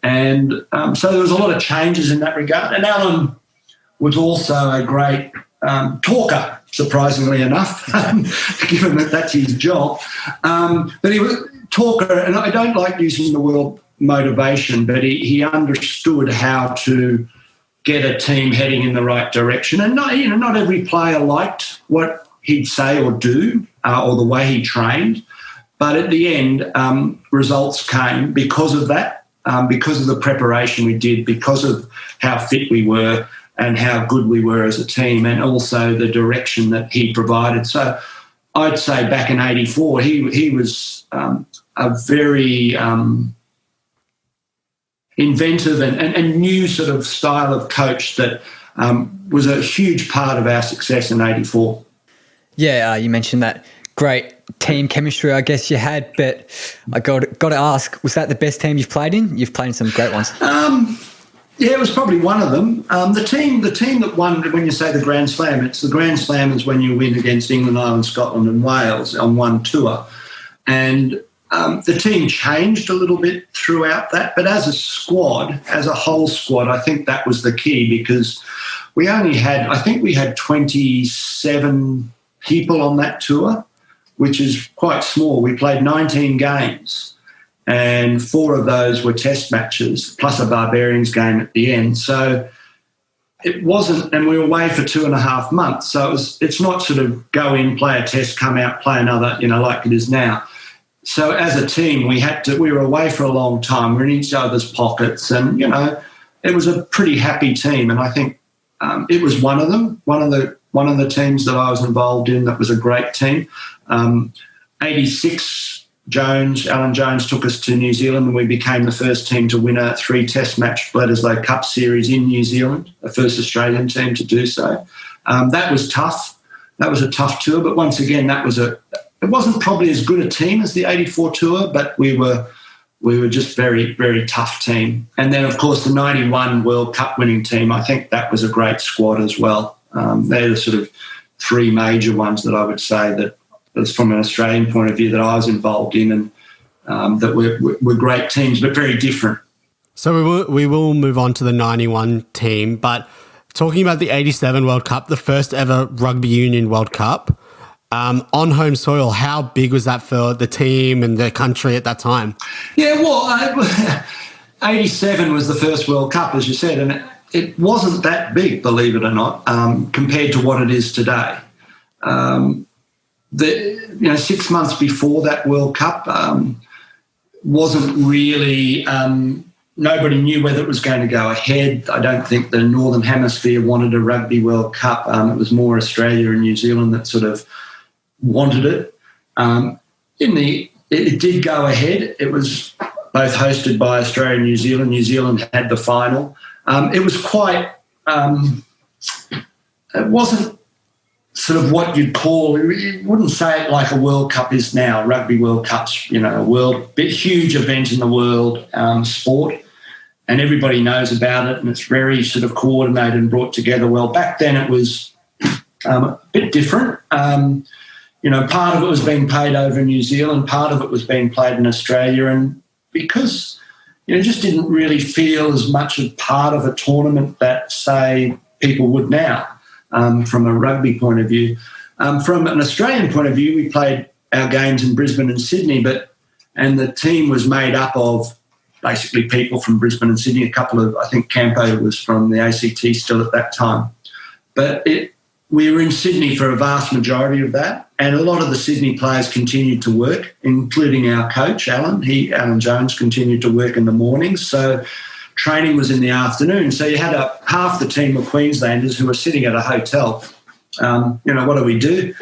C: And so there was a lot of changes in that regard. And Alan was also a great talker, surprisingly enough, given that that's his job. But he was a talker, and I don't like using the word motivation, but he understood how to get a team heading in the right direction. And not every player liked what he'd say or do or the way he trained. But at the end, results came because of that, because of the preparation we did, because of how fit we were and how good we were as a team, and also the direction that he provided. So I'd say back in '84, he was a very inventive and new sort of style of coach that was a huge part of our success in '84.
A: Yeah, you mentioned that great team chemistry, I guess you had, but I got to ask, was that the best team you've played in? You've played in some great ones.
C: Yeah, it was probably one of them. The team that won, when you say the Grand Slam, it's the Grand Slam is when you win against England, Ireland, Scotland and Wales on one tour. And the team changed a little bit throughout that, but as a squad, as a whole squad, I think that was the key, because we only had, I think we had 27 people on that tour, which is quite small. We played 19 games. And 4 of those were test matches, plus a Barbarians game at the end. So it wasn't, and we were away for 2.5 months. So it's not sort of go in, play a test, come out, play another, like it is now. So as a team, we were away for a long time. We were in each other's pockets, and, it was a pretty happy team. And I think it was one of them, one of the teams that I was involved in that was a great team. 86, Alan Jones took us to New Zealand, and we became the first team to win a 3-test match Bledisloe Cup series in New Zealand, the first Australian team to do so. That was tough. That was a tough tour, but once again, it wasn't probably as good a team as the '84 tour, but we were just very, very tough team. And then, of course, the '91 World Cup winning team, I think that was a great squad as well. They're the sort of 3 major ones that I would say that from an Australian point of view that I was involved in, and that were great teams, but very different.
B: So we will move on to the 91 team, but talking about the 87 World Cup, the first ever Rugby Union World Cup, on home soil, how big was that for the team and the country at that time? Yeah,
C: well, 87 was the first World Cup, as you said, and it wasn't that big, believe it or not, compared to what it is today. 6 months before that World Cup wasn't really, nobody knew whether it was going to go ahead. I don't think the Northern Hemisphere wanted a Rugby World Cup. It was more Australia and New Zealand that sort of wanted it. In the it did go ahead. It was both hosted by Australia and New Zealand. New Zealand had the final. It was quite. It wasn't sort of what you'd call. You wouldn't say it like a World Cup is now. Rugby World Cup's, a huge event in the world sport, and everybody knows about it, and it's very sort of coordinated and brought together well. Back then, it was a bit different. Part of it was being played over in New Zealand, part of it was being played in Australia, and because it just didn't really feel as much a part of a tournament that, say, people would now, from a rugby point of view. From an Australian point of view, we played our games in Brisbane and Sydney, and the team was made up of basically people from Brisbane and Sydney. A couple of, I think Campo was from the ACT still at that time. But we were in Sydney for a vast majority of that, and a lot of the Sydney players continued to work, including our coach, Alan. Alan Jones, continued to work in the mornings. So training was in the afternoon. So you had half the team of Queenslanders who were sitting at a hotel. What do? We've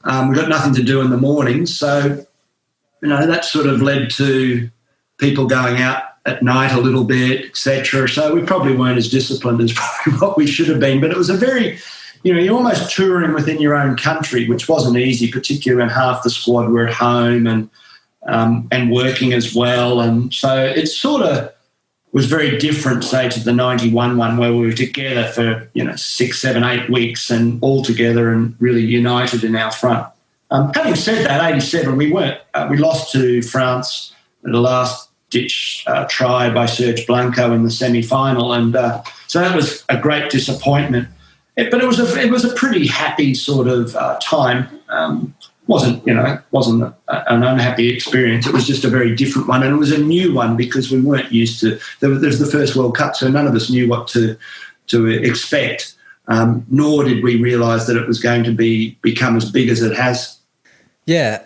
C: got nothing to do in the mornings. So, that sort of led to people going out at night a little bit, etc. So we probably weren't as disciplined as probably what we should have been. But it was a very, you're almost touring within your own country, which wasn't easy, particularly when half the squad were at home and working as well. And so it sort of was very different, say, to the 91 one where we were together for, 6, 7, 8 weeks and all together and really united in our front. Having said that, 87, we lost to France at the last-ditch try by Serge Blanco in the semi-final, and so that was a great disappointment. But it was a pretty happy sort of time. Wasn't an unhappy experience. It was just a very different one, and it was a new one because we weren't used to. There was the first World Cup, so none of us knew what to expect. Nor did we realise that it was going to become as big as it has.
A: Yeah.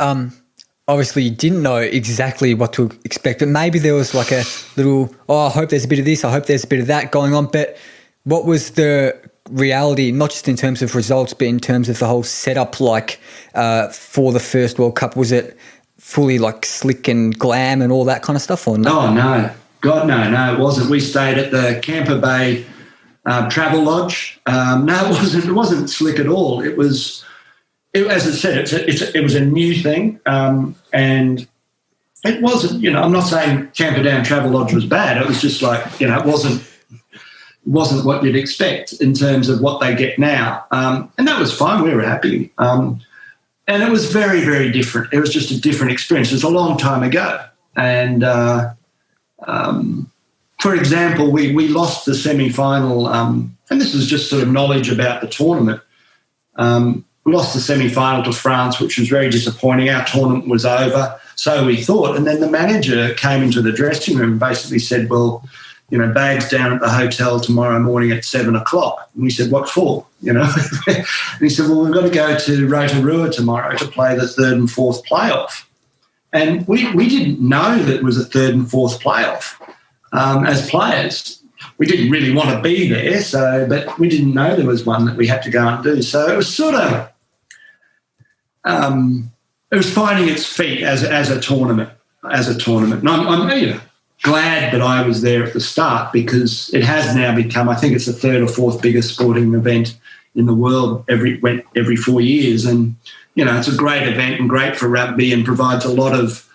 A: Obviously, you didn't know exactly what to expect, but maybe there was like a little, I hope there's a bit of this, I hope there's a bit of that going on. But what was the reality, not just in terms of results, but in terms of the whole setup, like for the first World Cup? Was it fully like slick and glam and all that kind of stuff, or no?
C: Oh, no. God, no, it wasn't. We stayed at the Camper Bay Travel Lodge. No, it wasn't slick at all. It was, as I said, it was a new thing, and it wasn't, I'm not saying Camperdown Travel Lodge was bad. It was just like, it wasn't what you'd expect in terms of what they get now. And that was fine. We were happy. And it was very, very different. It was just a different experience. It was a long time ago. And, for example, we lost the semi-final, and this was just sort of knowledge about the tournament. We lost the semi-final to France, which was very disappointing. Our tournament was over, so we thought. And then the manager came into the dressing room and basically said, well, bags down at the hotel tomorrow morning at 7:00. And we said, what for? And he said, well, we've got to go to Rotorua tomorrow to play the third and fourth playoff. And we didn't know that it was a third and fourth playoff as players. We didn't really want to be there, but we didn't know there was one that we had to go and do. So it was sort of, it was finding its feet as a tournament. And I'm glad that I was there at the start, because it has now become, I think it's the third or fourth biggest sporting event in the world every 4 years. And, it's a great event and great for rugby and provides a lot of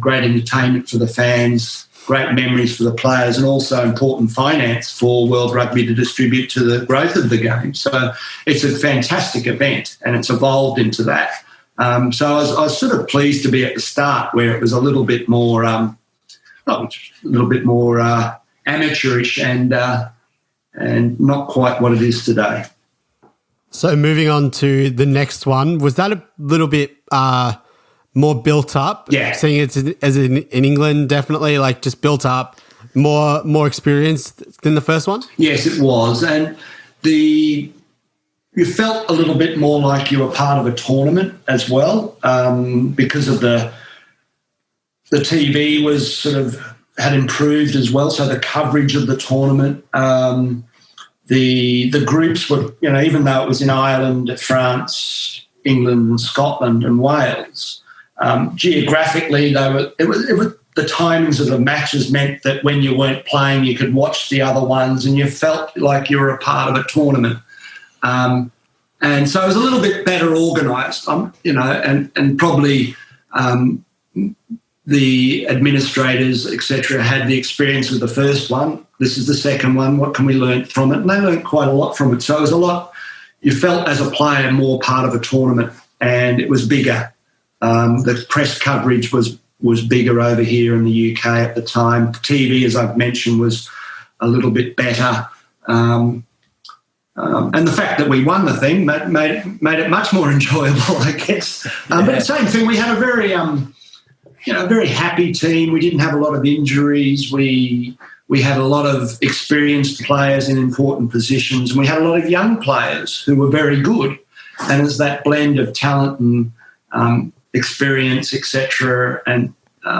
C: great entertainment for the fans, great memories for the players, and also important finance for World Rugby to distribute to the growth of the game. So it's a fantastic event, and it's evolved into that. So I was sort of pleased to be at the start where it was a little bit more amateurish and not quite what it is today.
B: So moving on to the next one, was that a little bit more built up?
C: Yeah.
B: Seeing it as in England, definitely, like just built up, more experienced than the first one?
C: Yes, it was. And you felt a little bit more like you were part of a tournament as well, because of the TV was sort of had improved as well, so the coverage of the tournament, the groups were, even though it was in Ireland, France, England, Scotland and Wales, geographically, it was the timings of the matches meant that when you weren't playing, you could watch the other ones, and you felt like you were a part of a tournament. And so it was a little bit better organised, and probably the administrators, etc., had the experience of the first one. This is the second one. What can we learn from it? And they learned quite a lot from it. So it was a lot. You felt as a player more part of a tournament, and it was bigger. The press coverage was bigger over here in the UK at the time. TV, as I've mentioned, was a little bit better. And the fact that we won the thing made it much more enjoyable, I guess. But the same thing, we had a very very happy team. We didn't have a lot of injuries. We had a lot of experienced players in important positions, and we had a lot of young players who were very good. And it's that blend of talent and experience, etc., and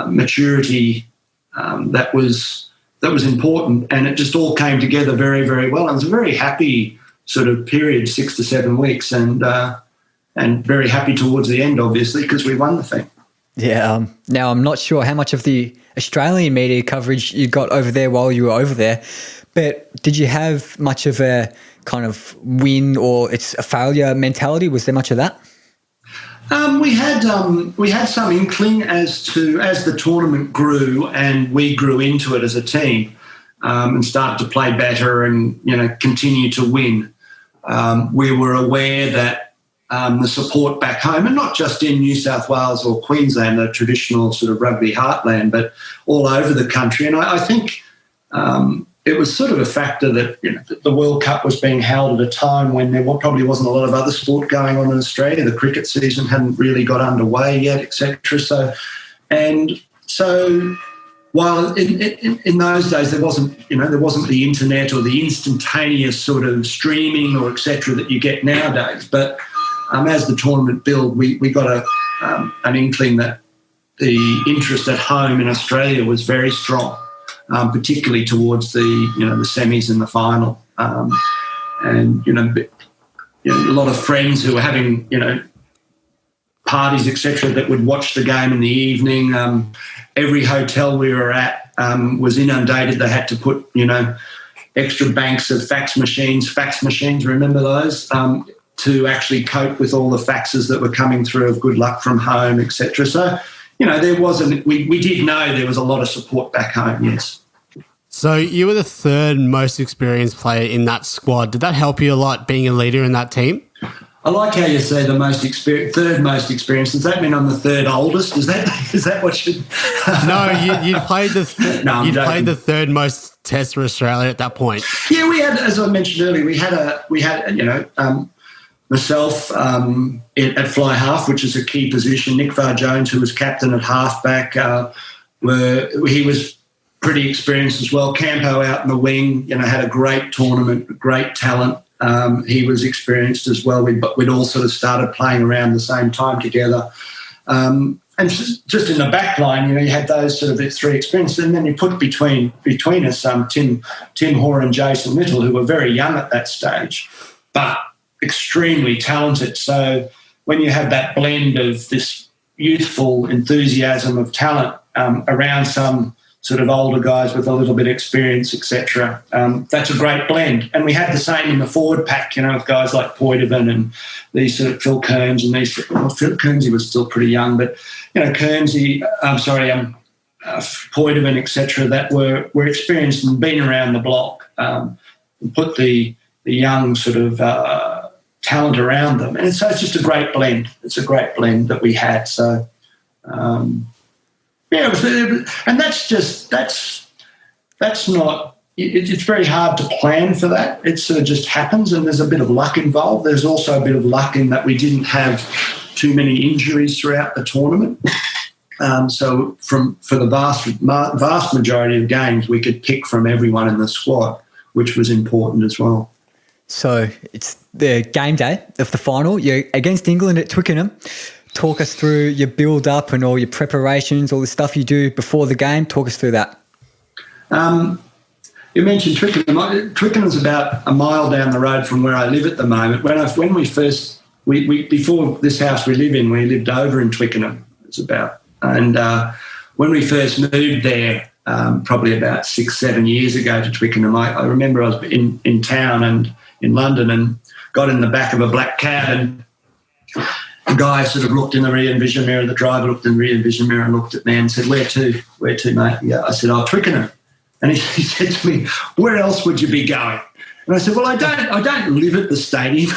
C: maturity that was important, and it just all came together very, very well. And it was a very happy sort of period, 6 to 7 weeks, and very happy towards the end, obviously, because we won the thing.
A: Yeah. Now, I'm not sure how much of the Australian media coverage you got over there while you were over there, but did you have much of a kind of win or it's a failure mentality? Was there much of that?
C: We had some inkling as the tournament grew and we grew into it as a team, and started to play better and continue to win. We were aware that the support back home, and not just in New South Wales or Queensland, the traditional sort of rugby heartland, but all over the country. And I think it was sort of a factor that the World Cup was being held at a time when there probably wasn't a lot of other sport going on in Australia. The cricket season hadn't really got underway yet, etc. So while in those days there wasn't the internet or the instantaneous sort of streaming or etc. that you get nowadays, but as the tournament built, we got an inkling that the interest at home in Australia was very strong, particularly towards the semis and the final, and a lot of friends who were having parties etc. that would watch the game in the evening. Every hotel we were at was inundated. They had to put extra banks of fax machines. Remember those? To actually cope with all the faxes that were coming through of good luck from home, etc. So, there wasn't. We did know there was a lot of support back home. Yes.
B: So you were the third most experienced player in that squad. Did that help you a lot being a leader in that team?
C: I like how you say the third most experienced. Does that mean I'm the third oldest? Is that what you?
B: No, you played played the third most tests for Australia at that point.
C: Yeah, we had, as I mentioned earlier, we had myself at fly half, which is a key position. Nick Farr-Jones, who was captain at halfback, he was pretty experienced as well. Campo out in the wing, had a great tournament, great talent. He was experienced as well. We'd all sort of started playing around the same time together. And just in the back line, you had those sort of three experiences. And then you put between us Tim Hoare and Jason Little, who were very young at that stage, but extremely talented. So when you have that blend of this youthful enthusiasm of talent around some sort of older guys with a little bit of experience, etc., that's a great blend. And we had the same in the forward pack, with guys like Poitevin and these sort of Phil Kearns and these. Well, Phil Kearns was still pretty young, but Poitevin, etc., that were experienced and been around the block, and put the young sort of talent around them, and so it's just a great blend. It's a great blend that we had. So, and that's not. It's very hard to plan for that. It sort of just happens, and there's a bit of luck involved. There's also a bit of luck in that we didn't have too many injuries throughout the tournament. So for the vast majority of games, we could pick from everyone in the squad, which was important as well.
A: So it's the game day of the final. You're against England at Twickenham. Talk us through your build-up and all your preparations, all the stuff you do before the game. Talk us through that.
C: You mentioned Twickenham. Twickenham's about a mile down the road from where I live at the moment. When we before this house we live in, we lived over in Twickenham. was about. And when we first moved there, probably about 6-7 years ago to Twickenham, I remember I was in town and in London and got in the back of a black cab, and the guy sort of looked in the rear vision mirror, the driver looked in the rear vision mirror and looked at me and said, where to, mate? Yeah. I said, Twickenham. And he said to me, where else would you be going? And I said, well, I don't live at the stadium.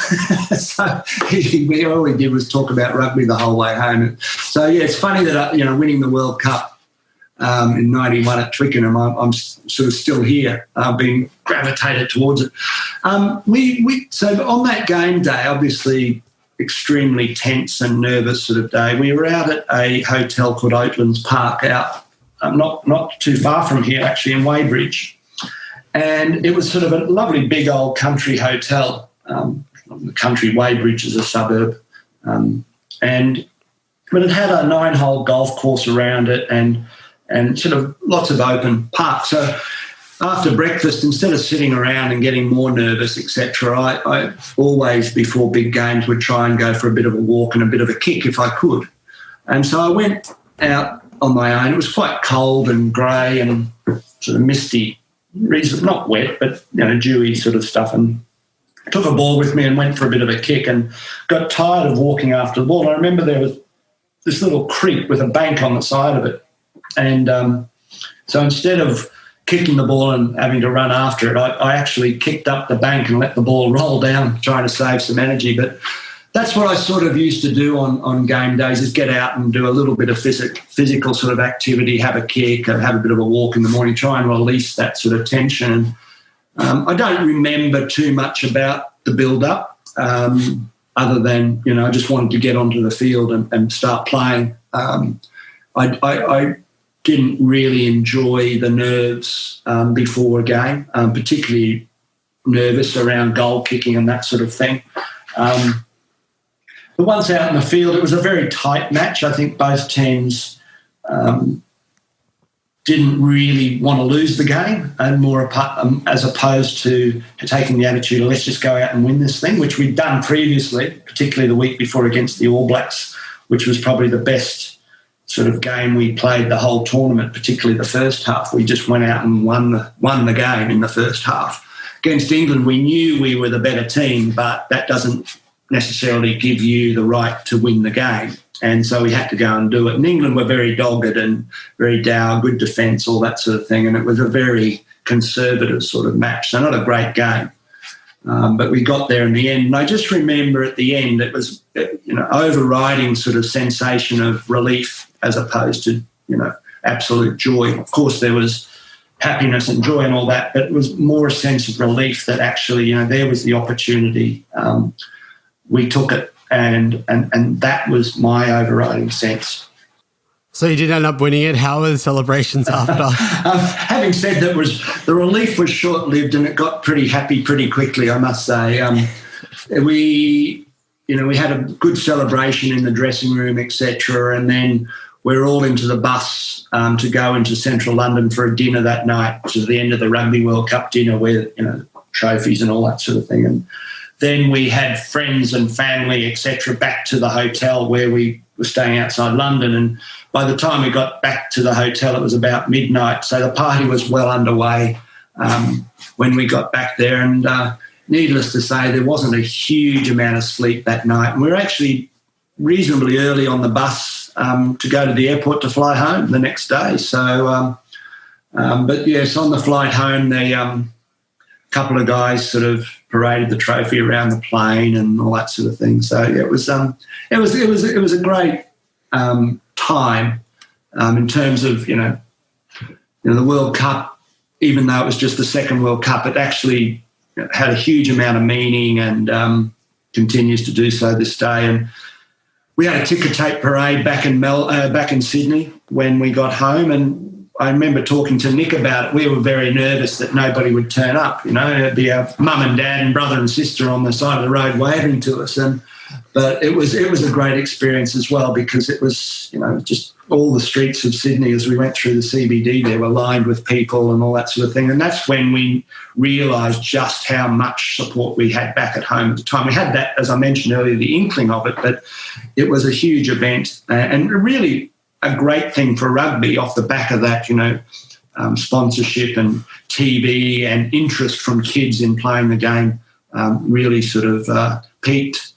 C: So all we did was talk about rugby the whole way home. So, yeah, it's funny that, winning the World Cup in 91 at Twickenham, I'm sort of still here. I've been gravitated towards it. So on that game day, obviously extremely tense and nervous sort of day, we were out at a hotel called Oatlands Park out not too far from here, actually, in Weybridge. And it was sort of a lovely big old country hotel. The country, Weybridge is a suburb. But it had a 9-hole golf course around it and sort of lots of open parks. So after breakfast, instead of sitting around and getting more nervous, etc., I always, before big games, would try and go for a bit of a walk and a bit of a kick if I could. And so I went out on my own. It was quite cold and grey and sort of misty, not wet, but dewy sort of stuff, and took a ball with me and went for a bit of a kick and got tired of walking after the ball. I remember there was this little creek with a bank on the side of it, and so instead of kicking the ball and having to run after it, I actually kicked up the bank and let the ball roll down, trying to save some energy. But that's what I sort of used to do on game days, is get out and do a little bit of physical sort of activity, have a kick, have a bit of a walk in the morning, try and release that sort of tension. I don't remember too much about the build-up, other than, I just wanted to get onto the field and start playing. I didn't really enjoy the nerves before a game, particularly nervous around goal kicking and that sort of thing. But once out in the field, it was a very tight match. I think both teams didn't really want to lose the game, and more as opposed to taking the attitude of let's just go out and win this thing, which we'd done previously, particularly the week before against the All Blacks, which was probably the best sort of game we played the whole tournament, particularly the first half. We just went out and won the game in the first half. Against England, we knew we were the better team, but that doesn't necessarily give you the right to win the game. And so we had to go and do it. And England were very dogged and very dour, good defence, all that sort of thing. And it was a very conservative sort of match. So not a great game. But we got there in the end. And I just remember at the end, it was, overriding sort of sensation of relief as opposed to, absolute joy. Of course, there was happiness and joy and all that, but it was more a sense of relief that actually, there was the opportunity. We took it, and that was my overriding sense.
B: So you did end up winning it. How were the celebrations after?
C: Having said that, the relief was short-lived, and it got pretty happy pretty quickly, I must say. We had a good celebration in the dressing room, etc., and then we're all into the bus to go into central London for a dinner that night, which is the end of the Rugby World Cup dinner, where trophies and all that sort of thing. And then we had friends and family, etc., back to the hotel where we were staying outside London. And by the time we got back to the hotel, it was about midnight. So the party was well underway when we got back there. And needless to say, there wasn't a huge amount of sleep that night. And we were actually reasonably early on the bus to go to the airport to fly home the next day. So, but yes, on the flight home, the couple of guys sort of paraded the trophy around the plane and all that sort of thing. So yeah, it was a great time in terms of the World Cup. Even though it was just the second World Cup, it actually had a huge amount of meaning and continues to do so this day. And we had a ticker tape parade back in Sydney when we got home, and I remember talking to Nick about it. We were very nervous that nobody would turn up. It'd be our mum and dad and brother and sister on the side of the road waving to us. And But it was a great experience as well, because it was, just all the streets of Sydney as we went through the CBD there were lined with people and all that sort of thing. And that's when we realised just how much support we had back at home at the time. We had that, as I mentioned earlier, the inkling of it, but it was a huge event and really a great thing for rugby off the back of that, sponsorship and TV and interest from kids in playing the game really sort of peaked.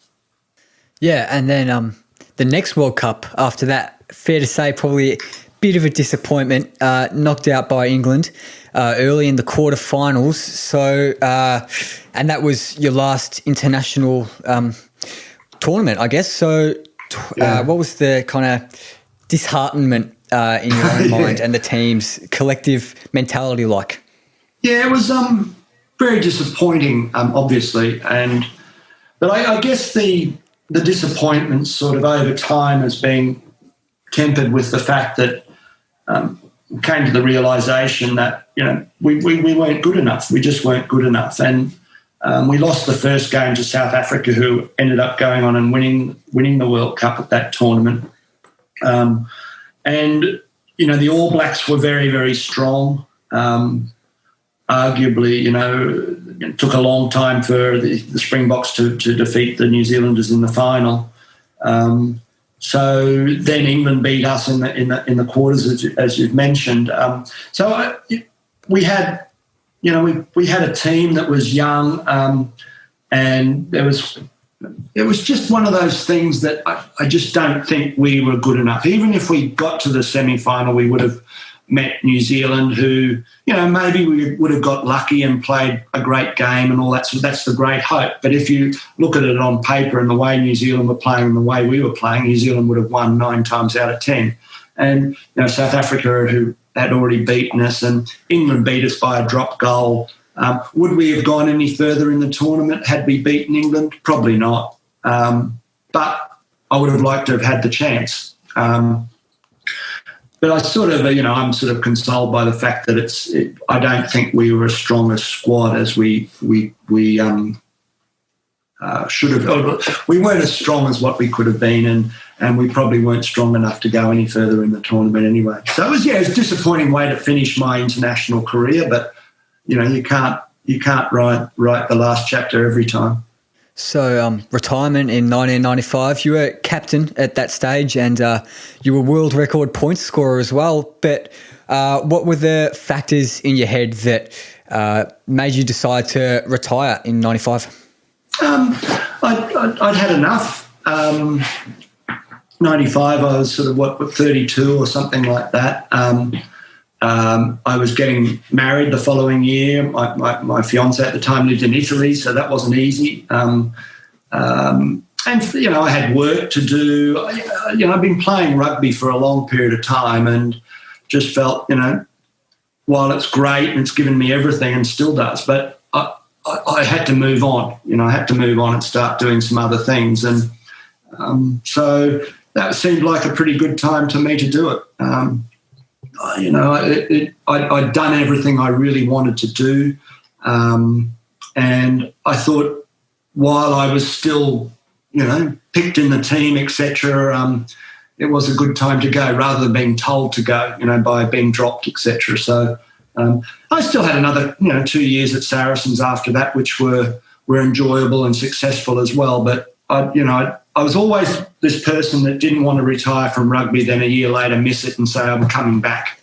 A: Yeah, and then the next World Cup after that, fair to say, probably a bit of a disappointment, knocked out by England early in the quarterfinals. So, and that was your last international tournament, I guess. So, what was the kind of disheartenment in your own mind and the team's collective mentality like?
C: Yeah, it was very disappointing, obviously, but I guess the disappointment sort of over time has been tempered with the fact that came to the realisation that we weren't good enough. We just weren't good enough, and we lost the first game to South Africa, who ended up going on and winning the World Cup at that tournament. And the All Blacks were very, very strong. Arguably, it took a long time for the Springboks to defeat the New Zealanders in the final. So then England beat us in the quarters, as you've mentioned. We had, we had a team that was young, and it was just one of those things that I just don't think we were good enough. Even if we got to the semi-final, we would have met New Zealand, who, maybe we would have got lucky and played a great game and all that. So that's the great hope. But if you look at it on paper and the way New Zealand were playing and the way we were playing, New Zealand would have won 9 times out of 10. And South Africa, who had already beaten us, and England beat us by a drop goal. Would we have gone any further in the tournament had we beaten England? Probably not. But I would have liked to have had the chance. But I sort of, I'm sort of consoled by the fact that I don't think we were as strong a squad as we should have. We weren't as strong as what we could have been, and we probably weren't strong enough to go any further in the tournament anyway. So it was a disappointing way to finish my international career, but you can't write the last chapter every time.
A: So retirement in 1995, you were captain at that stage, and you were world record point scorer as well. But what were the factors in your head that made you decide to retire in 95?
C: I'd had enough. 95, I was sort of 32 or something like that. I was getting married the following year. My fiance at the time lived in Italy, so that wasn't easy. And I had work to do. I've been playing rugby for a long period of time, and just felt, while it's great and it's given me everything and still does, but I had to move on. I had to move on and start doing some other things, and so that seemed like a pretty good time to me to do it. I'd done everything I really wanted to do, and I thought while I was still, picked in the team, etc., it was a good time to go rather than being told to go, by being dropped, etc. So I still had another, 2 years at Saracens after that, which were enjoyable and successful as well. But I was always this person that didn't want to retire from rugby, then a year later miss it and say I'm coming back.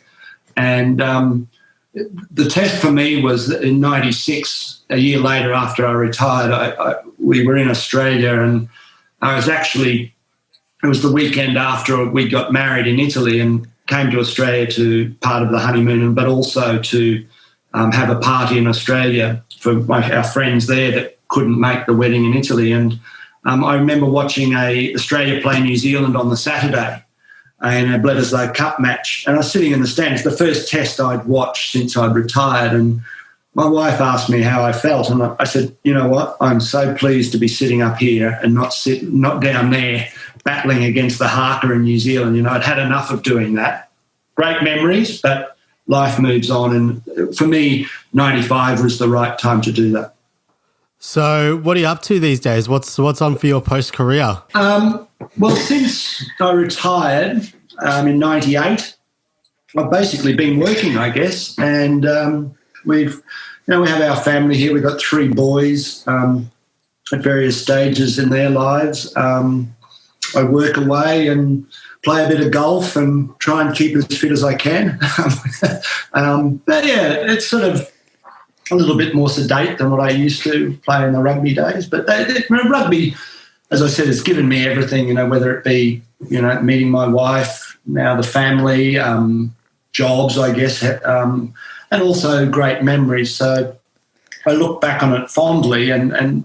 C: And the test for me was that in 96, a year later after I retired, we were in Australia, and it was the weekend after we got married in Italy and came to Australia to part of the honeymoon, but also to have a party in Australia for our friends there that couldn't make the wedding in Italy. And I remember watching Australia play New Zealand on the Saturday in a Bledisloe Cup match, and I was sitting in the stands, the first test I'd watched since I'd retired, and my wife asked me how I felt, and I said, you know what, I'm so pleased to be sitting up here and not down there battling against the haka in New Zealand. I'd had enough of doing that. Great memories, but life moves on, and for me, 95 was the right time to do that.
B: So what are you up to these days? What's on for your post-career?
C: Well, since I retired in '98, I've basically been working, I guess, and we have our family here. We've got 3 boys at various stages in their lives. I work away and play a bit of golf and try and keep as fit as I can. But yeah, it's sort of a little bit more sedate than what I used to play in the rugby days. But rugby, as I said, has given me everything, whether it be, meeting my wife, now the family, jobs, I guess, and also great memories. So I look back on it fondly and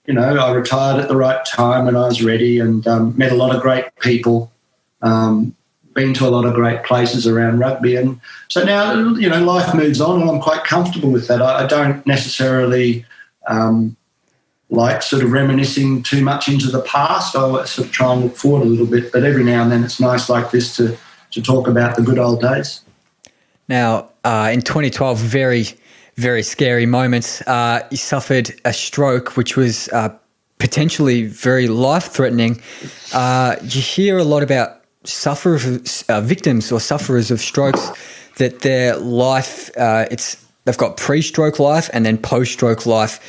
C: I retired at the right time when I was ready and met a lot of great people, been to a lot of great places around rugby. And so now, life moves on and I'm quite comfortable with that. I don't necessarily like sort of reminiscing too much into the past. I sort of try and look forward a little bit, but every now and then it's nice like this to talk about the good old days.
A: Now, in 2012, very, very scary moments. You suffered a stroke, which was potentially very life-threatening. You hear a lot about victims or sufferers of strokes that their life, they've got pre-stroke life and then post-stroke life.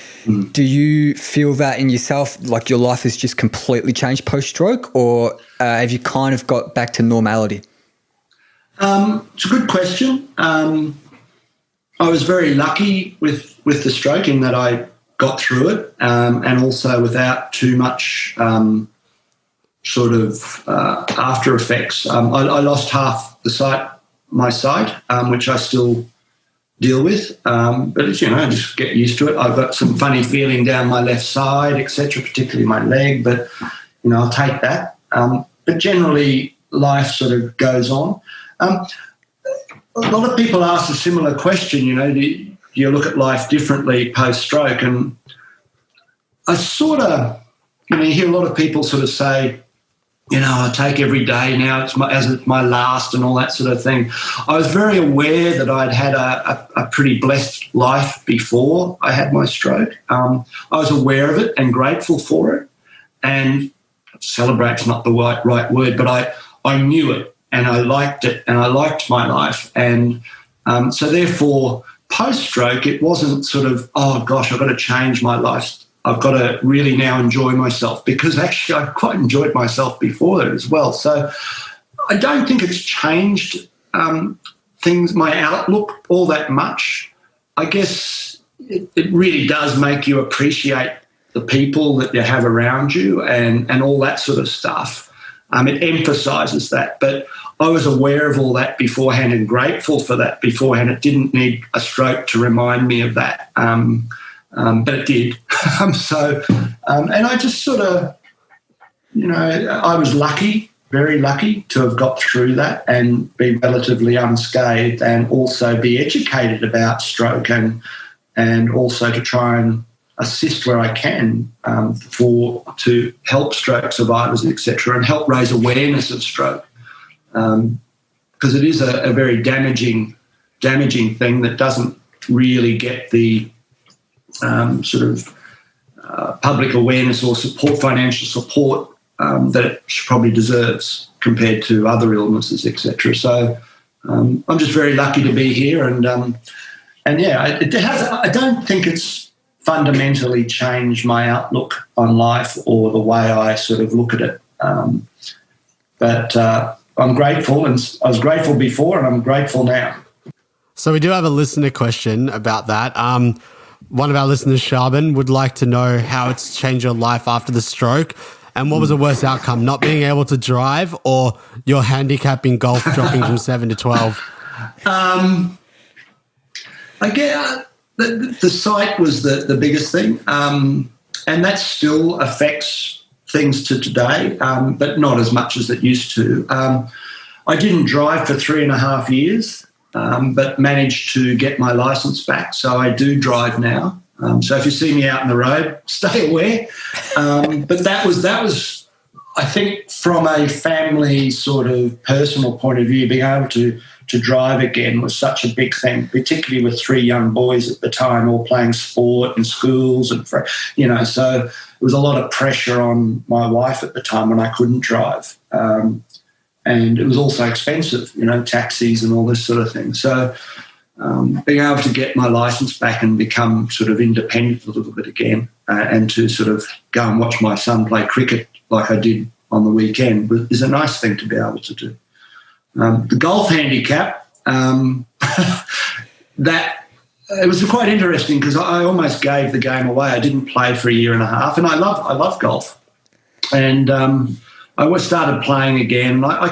A: Do you feel that in yourself, like your life has just completely changed post-stroke, or have you kind of got back to normality?
C: It's a good question. I was very lucky with the stroke in that I got through it and also without too much after effects. I lost half my sight, which I still deal with. But it's, I just get used to it. I've got some funny feeling down my left side, etc., particularly my leg, but, I'll take that. But generally, life sort of goes on. A lot of people ask a similar question, do you look at life differently post-stroke? And I sort of, you hear a lot of people sort of say, I take every day now it's my last and all that sort of thing. I was very aware that I'd had a pretty blessed life before I had my stroke. I was aware of it and grateful for it. And celebrate's not the right word, but I knew it. And I liked it, and I liked my life. And so therefore, post-stroke, it wasn't sort of, oh, gosh, I've got to change my life. I've got to really now enjoy myself, because actually I quite enjoyed myself before that as well. So I don't think it's changed my outlook all that much. I guess it really does make you appreciate the people that you have around you and all that sort of stuff. It emphasises that. But I was aware of all that beforehand and grateful for that beforehand. It didn't need a stroke to remind me of that, but it did. And I just sort of, I was lucky, very lucky to have got through that and be relatively unscathed, and also be educated about stroke and also to try and assist where I can to help stroke survivors, etc., and help raise awareness of stroke, because it is a very damaging thing that doesn't really get the public awareness or financial support that it probably deserves compared to other illnesses, etc. So I'm just very lucky to be here, and yeah, I don't think it's fundamentally changed my outlook on life or the way I sort of look at it. But I'm grateful, and I was grateful before, and I'm grateful now.
B: So we do have a listener question about that. One of our listeners, Shaban, would like to know how it's changed your life after the stroke, and what was the worst outcome, not being able to drive or your handicap in golf dropping from 7 to 12?
C: I guess the sight was the biggest thing, and that still affects things to today, but not as much as it used to. I didn't drive for 3.5 years, but managed to get my licence back, so I do drive now. So if you see me out on the road, stay aware. But that was I think from a family sort of personal point of view, being able to drive again was such a big thing, particularly with 3 young boys at the time, all playing sport and schools and, so there was a lot of pressure on my wife at the time when I couldn't drive. And it was also expensive, taxis and all this sort of thing. So being able to get my licence back and become sort of independent a little bit again and to sort of go and watch my son play cricket like I did on the weekend is a nice thing to be able to do. The golf handicap, that it was quite interesting because I almost gave the game away. I didn't play for a year and a half, and I love golf. And I started playing again. I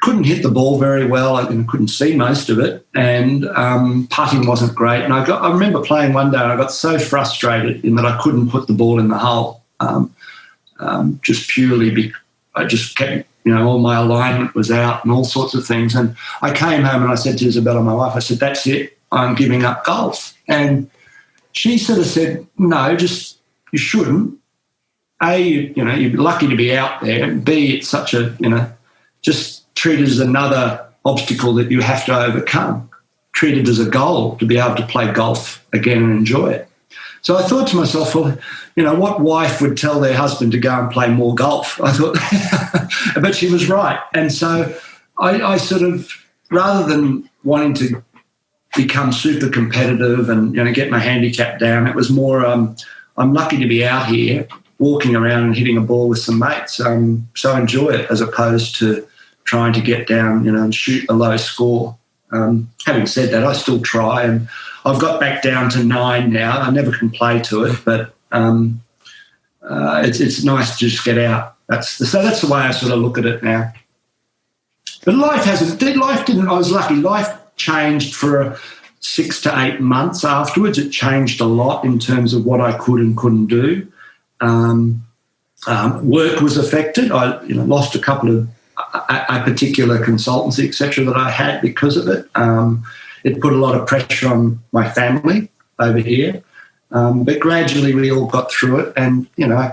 C: couldn't hit the ball very well. I couldn't see most of it, and putting wasn't great. And I remember playing one day and I got so frustrated in that I couldn't put the ball in the hole, just purely because I just kept, all my alignment was out and all sorts of things. And I came home and I said to Isabella, my wife, I said, that's it, I'm giving up golf. And she sort of said, no, just you shouldn't. A, you're lucky to be out there. And B, it's such a, just treat it as another obstacle that you have to overcome. Treat it as a goal to be able to play golf again and enjoy it. So I thought to myself, well, what wife would tell their husband to go and play more golf? I thought, but she was right. And so I sort of, rather than wanting to become super competitive and, get my handicap down, it was more, I'm lucky to be out here walking around and hitting a ball with some mates. So I enjoy it as opposed to trying to get down, and shoot a low score. Having said that, I still try, and I've got back down to 9 now. I never can play to it, but it's nice to just get out. That's the way I sort of look at it now. But life didn't. I was lucky. Life changed for 6 to 8 months afterwards. It changed a lot in terms of what I could and couldn't do. Work was affected. I lost a couple of a particular consultancy, etc., that I had because of it. It put a lot of pressure on my family over here. But gradually we all got through it, and,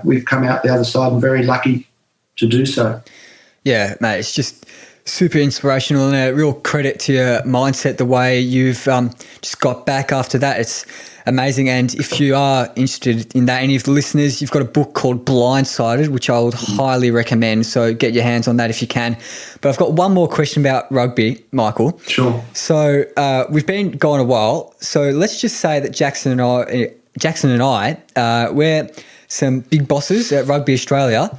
C: we've come out the other side and very lucky to do so.
A: Yeah, mate, it's just super inspirational and a real credit to your mindset, the way you've just got back after that. It's amazing. And if you are interested in that, any of the listeners, you've got a book called Blindsided, which I would highly recommend. So get your hands on that if you can. But I've got one more question about rugby, Michael.
C: Sure.
A: So we've been going a while. So let's just say that Jackson and I, we're some big bosses at Rugby Australia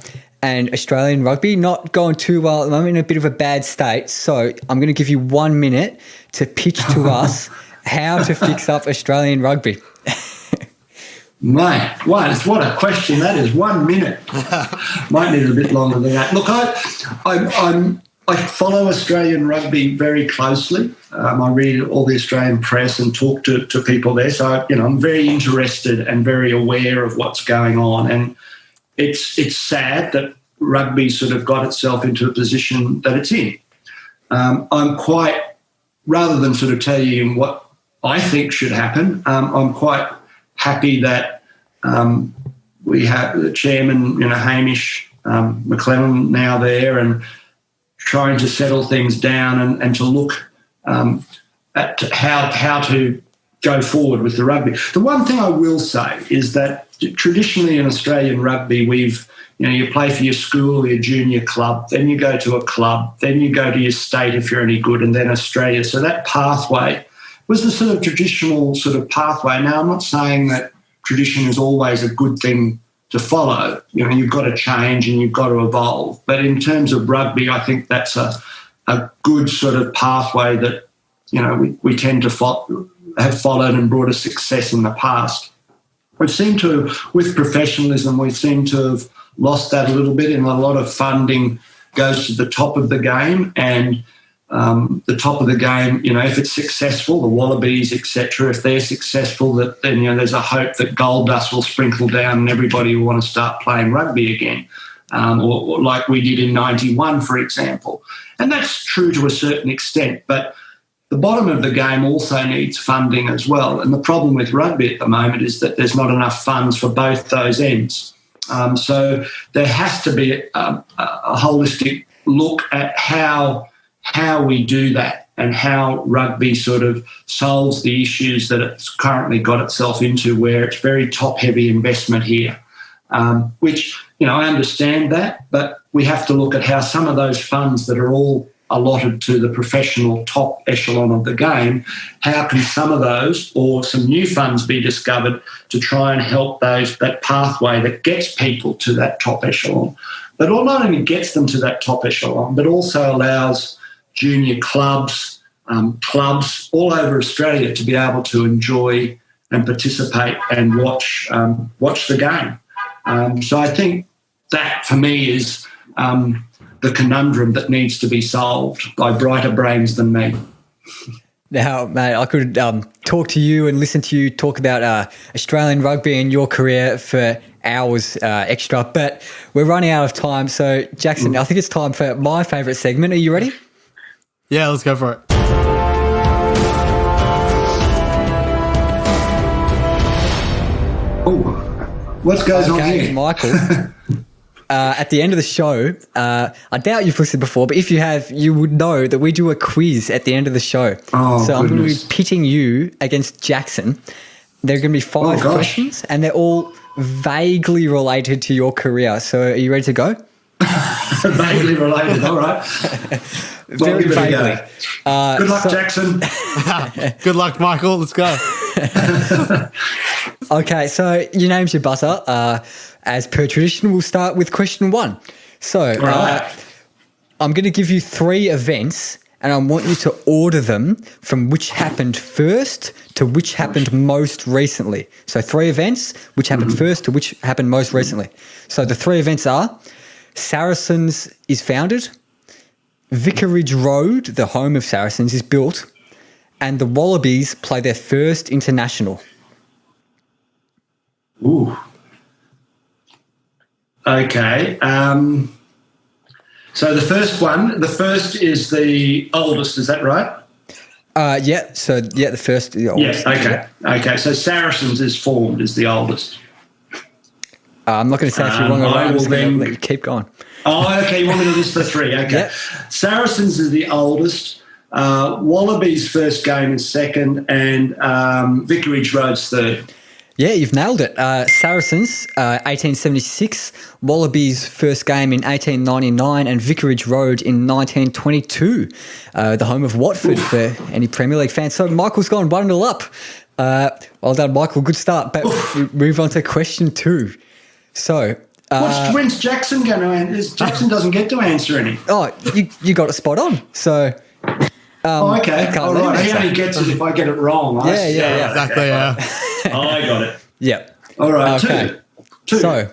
A: and Australian rugby, not going too well at the moment, in a bit of a bad state. So I'm going to give you 1 minute to pitch to us how to fix up Australian rugby.
C: Mate, what a question that is. 1 minute. Might need a bit longer than that. Look, I follow Australian rugby very closely. I read all the Australian press and talk to people there. So, I'm very interested and very aware of what's going on. And it's sad that rugby sort of got itself into a position that it's in. I'm quite, rather than sort of tell you what I think should happen, I'm quite happy that we have the chairman, Hamish McLennan now there, and trying to settle things down and to look at how to go forward with the rugby. The one thing I will say is that traditionally in Australian rugby, you play for your school or your junior club, then you go to a club, then you go to your state if you're any good, and then Australia. So that pathway was the sort of traditional sort of pathway. Now, I'm not saying that tradition is always a good thing to follow. You've got to change and you've got to evolve. But in terms of rugby, I think that's a good sort of pathway that, we tend to have followed and brought us success in the past. We've seemed to, with professionalism, we seem to have lost that a little bit, and a lot of funding goes to the top of the game, and the top of the game, if it's successful, the Wallabies, etc., if they're successful, then there's a hope that gold dust will sprinkle down and everybody will want to start playing rugby again, or like we did in 91, for example. And that's true to a certain extent, but the bottom of the game also needs funding as well. And the problem with rugby at the moment is that there's not enough funds for both those ends. So there has to be a holistic look at how we do that and how rugby sort of solves the issues that it's currently got itself into, where it's very top-heavy investment here, which, I understand that, but we have to look at how some of those funds that are all allotted to the professional top echelon of the game, how can some of those or some new funds be discovered to try and help that pathway that gets people to that top echelon, but not only gets them to that top echelon, but also allows junior clubs, clubs all over Australia to be able to enjoy and participate and watch the game. So I think that, for me, is the conundrum that needs to be solved by brighter brains than me.
A: Now, mate, I could talk to you and listen to you talk about Australian rugby and your career for hours extra, but we're running out of time. So, Jackson, I think it's time for my favourite segment. Are you ready?
B: Yeah, let's go for it.
C: Oh, what goes on here?
A: Michael. At the end of the show, I doubt you've listened before, but if you have, you would know that we do a quiz at the end of the show.
C: Oh,
A: so I'm going to
C: goodness.
A: be pitting you against Jackson. There are going to be 5 questions, and they're all vaguely related to your career. So are you ready to go?
C: Vaguely related, all right.
A: Very vaguely.
C: Good luck, Jackson.
B: Good luck, Michael. Let's go.
A: Okay, so your name's your butter. As per tradition, we'll start with question 1. So
C: right.
A: I'm going to give you 3 events, and I want you to order them from which happened first to which happened most recently. So 3 events, which happened first to which happened most recently. So the 3 events are Saracens is founded, Vicarage Road, the home of Saracens, is built, and the Wallabies play their first international.
C: Ooh. Okay. So the first is the oldest, is that right?
A: Yeah. So the first. The oldest.
C: Yes. Okay. Okay. So Saracens is formed is the oldest.
A: I'm not going to say if you're wrong or right. I'm just going to let you keep going.
C: Oh, okay. You want me to list the 3? Okay.
A: Yep.
C: Saracens is the oldest. Wallabies' first game is second, and Vicarage Road's third.
A: Yeah, you've nailed it. Saracens, 1876, Wallabies' first game in 1899, and Vicarage Road in 1922, the home of Watford for any Premier League fans. So Michael's gone 1-0 up. Well done, Michael. Good start. But we move on to question 2. So,
C: when's Jackson going to answer? Jackson doesn't get to answer any.
A: Oh, you got it spot on. So,
C: okay. All right. He only gets it if I get it wrong.
A: Yeah.
B: Exactly, yeah.
C: I got it.
A: Yeah.
C: All right.
A: Okay.
C: 2.
A: So,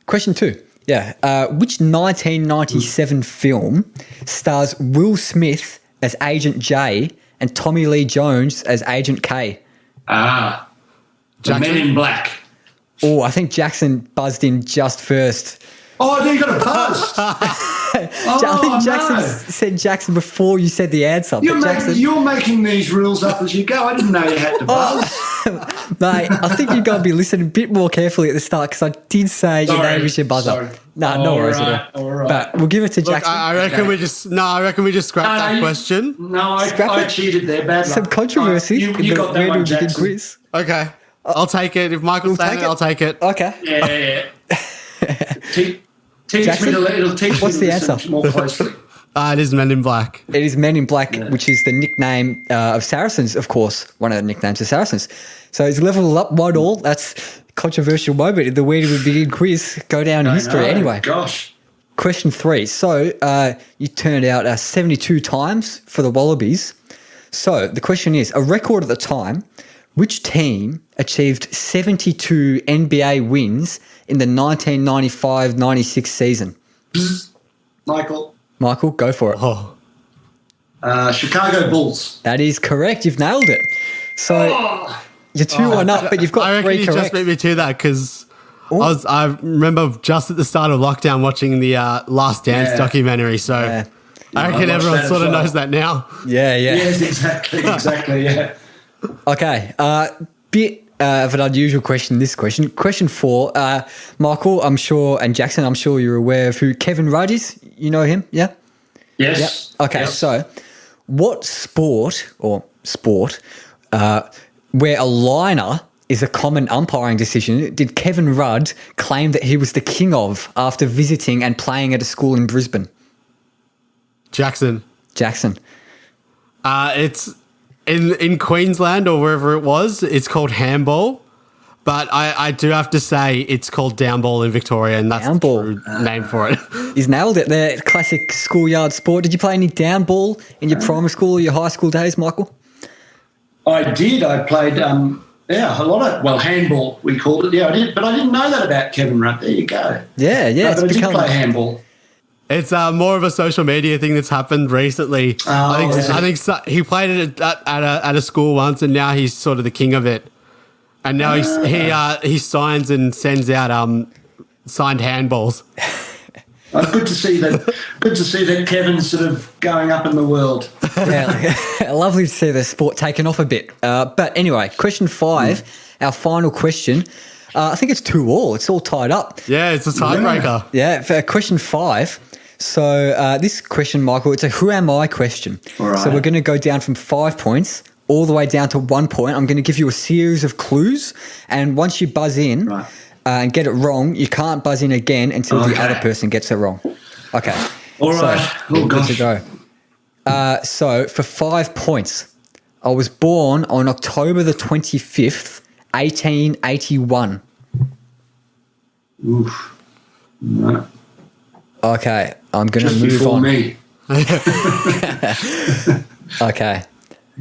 A: question 2. Yeah. Which 1997 film stars Will Smith as Agent J and Tommy Lee Jones as Agent K?
C: The Men in Black.
A: Oh, I think Jackson buzzed in just first.
C: Oh, then you got a buzz.
A: I think Jackson said Jackson before you said the answer.
C: You're making these rules up as you go. I didn't know you had to buzz.
A: Mate, I think you've got to be listening a bit more carefully at the start because I did say your name was your buzzer.
C: Sorry.
A: No worries at all.
C: All right.
A: But we'll give it to Jackson.
B: I reckon we just scrap that question.
C: No, I cheated there. Bad luck.
A: Some controversy.
C: You got that one, Jackson.
A: Quiz.
B: Okay. I'll take it. If Michael's saying it, I'll take it.
A: Okay.
C: Yeah. Teach
A: Jackson,
C: me it'll teach
A: what's
C: me
A: the
C: to listen
A: answer?
C: more closely.
B: It is Men in Black.
A: It is Men in Black, which is the nickname of Saracens, of course. One of the nicknames of Saracens. So it's level up 1-1. That's a controversial moment in the Where Do We Begin quiz. Go down in history anyway.
C: Gosh.
A: Question 3. So you turned out 72 times for the Wallabies. So the question is, a record at the time, which team achieved 72 NBA wins in the 1995-96 season? Michael, go for it.
C: Chicago Bulls.
A: That is correct. You've nailed it. So you're 2-1 up, but you've got
B: I reckon
A: 3
B: you
A: correct.
B: just beat me to that because I remember just at the start of lockdown watching the Last Dance documentary. So I reckon everyone sort of knows that now.
A: Yeah.
C: Yes, exactly, yeah.
A: Okay. Bit of an unusual question, this question. Question 4, Michael, I'm sure, and Jackson, I'm sure you're aware of who Kevin Rudd is. You know him, yeah?
C: Yes.
A: Yep. Okay, so what sport, where a liner is a common umpiring decision, did Kevin Rudd claim that he was the king of after visiting and playing at a school in Brisbane?
B: Jackson.
A: Jackson.
B: It's in Queensland or wherever it was, it's called handball. But I do have to say it's called downball in Victoria, and that's
A: Downball.
B: the true name for it.
A: He's nailed it. The classic schoolyard sport. Did you play any downball in your primary school or your high school days, Michael?
C: I did. I played, a lot of, handball, we called it. Yeah, I did. But I didn't know that about Kevin Rudd. There you go.
A: Yeah.
C: But I did play handball.
B: It's more of a social media thing that's happened recently. I think he played it at a school once, and now he's sort of the king of it. And now he signs and sends out signed handballs.
C: Oh, good to see that. Good to see that Kevin's sort of going up in the world.
A: Yeah, lovely to see the sport taken off a bit. But anyway, question 5, our final question. I think it's 2-2. It's all tied up.
B: Yeah, it's a tiebreaker.
A: Yeah, for question 5. So this question, Michael, it's a who am I question.
C: All right.
A: So we're going to go down from 5 points all the way down to 1 point. I'm going to give you a series of clues, and once you buzz in and get it wrong, you can't buzz in again until the other person gets it wrong. Okay.
C: All right.
A: So, good to go. So for 5 points, I was born on October the 25th, 1881.
C: Oof. No.
A: Okay, I'm going to
C: Just
A: move
C: before
A: on.
C: me.
A: Okay,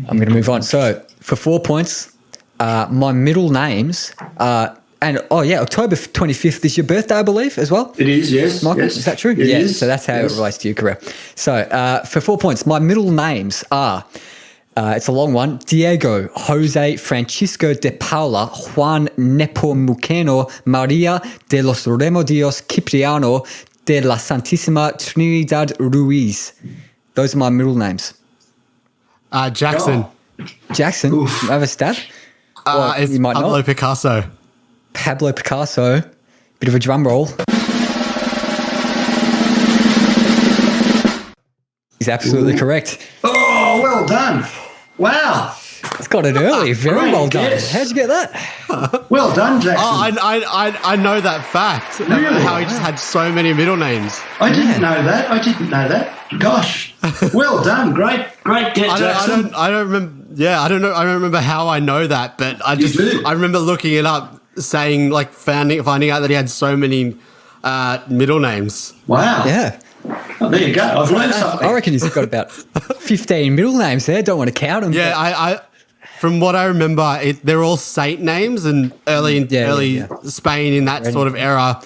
A: I'm going to move on. So for 4 points, my middle names October 25th is your birthday, I believe, as well.
C: It is, yes.
A: Michael,
C: yes.
A: is that true?
C: It
A: Yeah,
C: is.
A: so that's how it relates to you, correct. So for 4 points, my middle names are, it's a long one, Diego, Jose, Francisco de Paula, Juan Nepomuceno, Maria de los Remedios, Cipriano, de la Santísima Trinidad Ruiz. Those are my middle names.
B: Jackson.
A: Jackson, have a stab?
B: It's
A: you might
B: Pablo
A: not.
B: Picasso.
A: Pablo Picasso. Bit of a drum roll. He's absolutely correct.
C: Oh, well done. Wow.
A: It's got it early. Very
C: Great
A: well done.
C: guess.
A: How'd you get that?
C: Well done, Jackson.
B: Oh, I know that fact.
C: Really?
B: How he just had so many middle names.
C: I didn't know that. Gosh. Well done. Great get, Jackson.
B: I don't remember. Yeah, I don't know. I don't remember how I know that, but I remember looking it up, saying finding out that he had so many middle names.
C: Wow.
A: Yeah.
C: Oh, there you go. I've learned something.
A: I reckon he's got about 15 middle names there. Don't want to count them.
B: Yeah, I from what I remember, they're all saint names, and early Spain in that sort of era,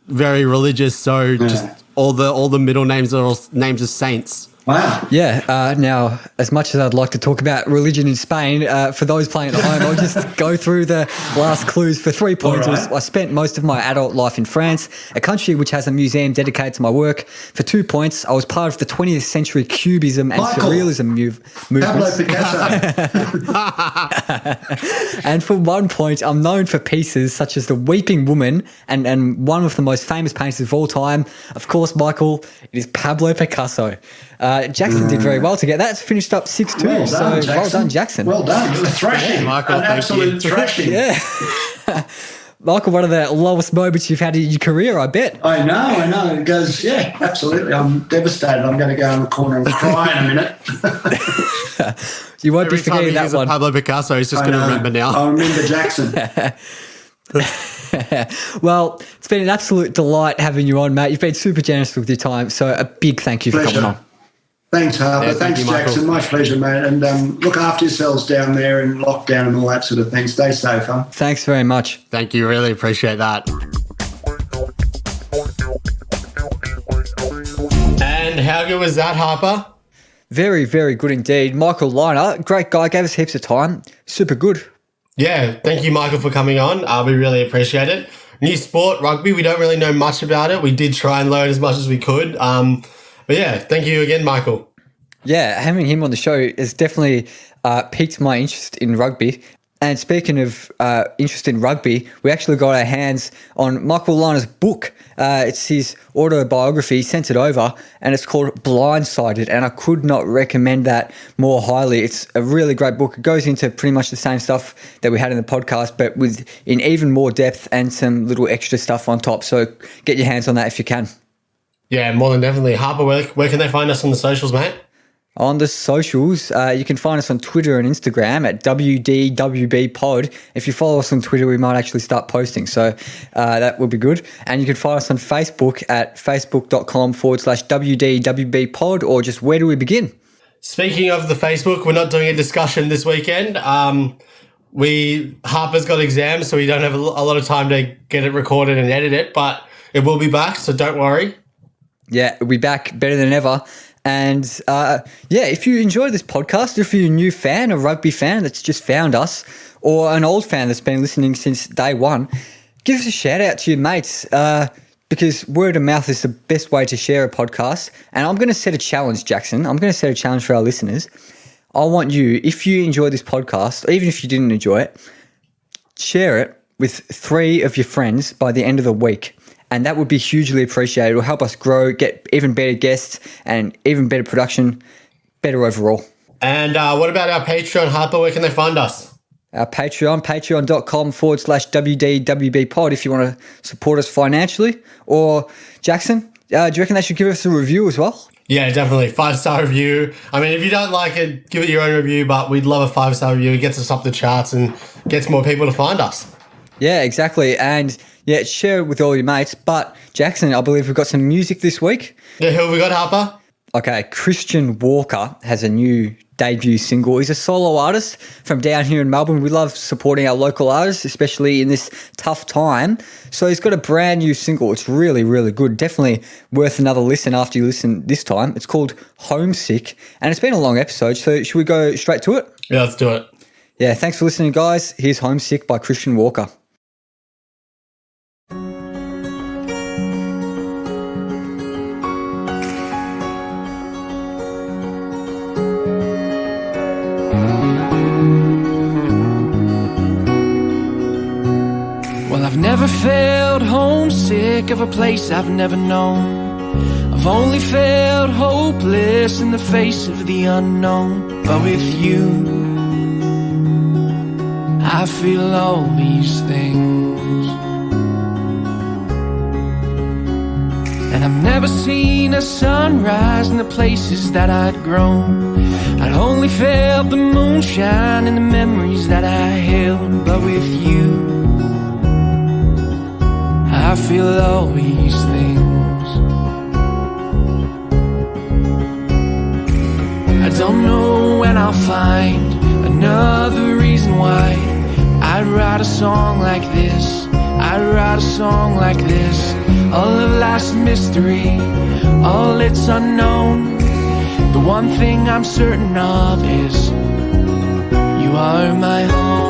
B: very religious. So just all the middle names are all names of saints.
C: Wow.
A: Yeah. Now, as much as I'd like to talk about religion in Spain, for those playing at home, I'll just go through the last clues for 3 points.
C: Right.
A: I spent most of my adult life in France, a country which has a museum dedicated to my work. For 2 points, I was part of the 20th century Cubism and Surrealism
C: Pablo
A: movements.
C: Picasso.
A: And for 1 point, I'm known for pieces such as The Weeping Woman and one of the most famous painters of all time. Of course, Michael, it is Pablo Picasso. Jackson did very well to get that. It's finished up 6-2. Well done, Jackson.
C: Well done. It was thrashing.
B: Michael,
C: An
B: thank
C: absolute
B: you.
C: thrashing.
A: Yeah. Michael, one of the lowest moments you've had in your career, I bet.
C: I know. It goes, yeah, absolutely. I'm devastated. I'm going to go in the corner and cry in a minute.
A: You won't
B: Every
A: be
B: time
A: forgetting
B: he
A: that
B: hears
A: one.
B: Pablo Picasso, he's just going to remember now.
C: I remember Jackson.
A: Well, it's been an absolute delight having you on, mate. You've been super generous with your time. So a big thank you for
C: Pleasure.
A: coming on.
C: Thanks, Harper.
B: Yeah, thank
C: Thanks,
B: you, Michael.
C: Jackson. My pleasure, mate. And look after yourselves down there in lockdown and all that sort of thing. Stay safe, huh?
A: Thanks very much.
B: Thank you. Really appreciate that. And how good was that, Harper?
A: Very, very good indeed. Michael Lynagh, great guy, gave us heaps of time. Super good.
B: Yeah, thank you, Michael, for coming on. We really appreciate it. New sport, rugby. We don't really know much about it. We did try and learn as much as we could. But yeah, thank you again, Michael.
A: Yeah, having him on the show has definitely piqued my interest in rugby. And speaking of interest in rugby, we actually got our hands on Michael Lynagh's book. It's his autobiography. He sent it over, and it's called Blindsided, and I could not recommend that more highly. It's a really great book. It goes into pretty much the same stuff that we had in the podcast, but in even more depth and some little extra stuff on top. So get your hands on that if you can.
B: Yeah, more than definitely. Harper, where can they find us on the socials, mate?
A: On the socials, you can find us on Twitter and Instagram at WDWBpod. If you follow us on Twitter, we might actually start posting, so that will be good. And you can find us on Facebook at facebook.com/WDWBpod, or just where do we begin?
B: Speaking of the Facebook, we're not doing a discussion this weekend. Harper's got exams, so we don't have a lot of time to get it recorded and edit it, but it will be back, so don't worry.
A: Yeah, we'll be back better than ever. And if you enjoy this podcast, if you're a new fan, a rugby fan that's just found us, or an old fan that's been listening since day one, give us a shout out to your mates, because word of mouth is the best way to share a podcast. And I'm going to set a challenge, Jackson. I'm going to set a challenge for our listeners. I want you, if you enjoy this podcast, or even if you didn't enjoy it, share it with 3 of your friends by the end of the week. And that would be hugely appreciated. It will help us grow, get even better guests and even better production, better overall.
B: And what about our Patreon, Harper? Where can they find us?
A: Our Patreon, patreon.com/WDWBpod if you want to support us financially. Or, Jackson, do you reckon they should give us a review as well?
B: Yeah, definitely. 5-star review. I mean, if you don't like it, give it your own review, but we'd love a 5-star review. It gets us up the charts and gets more people to find us.
A: Yeah, exactly. And yeah, share it with all your mates. But Jackson, I believe we've got some music this week.
B: Yeah, who have we got, Harper?
A: Okay, Christian Walker has a new debut single. He's a solo artist from down here in Melbourne. We love supporting our local artists, especially in this tough time. So he's got a brand new single. It's really, really good. Definitely worth another listen after you listen this time. It's called Homesick, and it's been a long episode. So should we go straight to it?
B: Yeah, let's do it.
A: Yeah, thanks for listening, guys. Here's Homesick by Christian Walker.
D: I've never felt homesick of a place I've never known. I've only felt hopeless in the face of the unknown. But with you, I feel all these things. And I've never seen a sunrise in the places that I'd grown. I'd only felt the moonshine in the memories that I held. But with you, I feel all these things. I don't know when I'll find another reason why I'd write a song like this. I'd write a song like this. All of life's mystery, all it's unknown. The one thing I'm certain of is you are my home.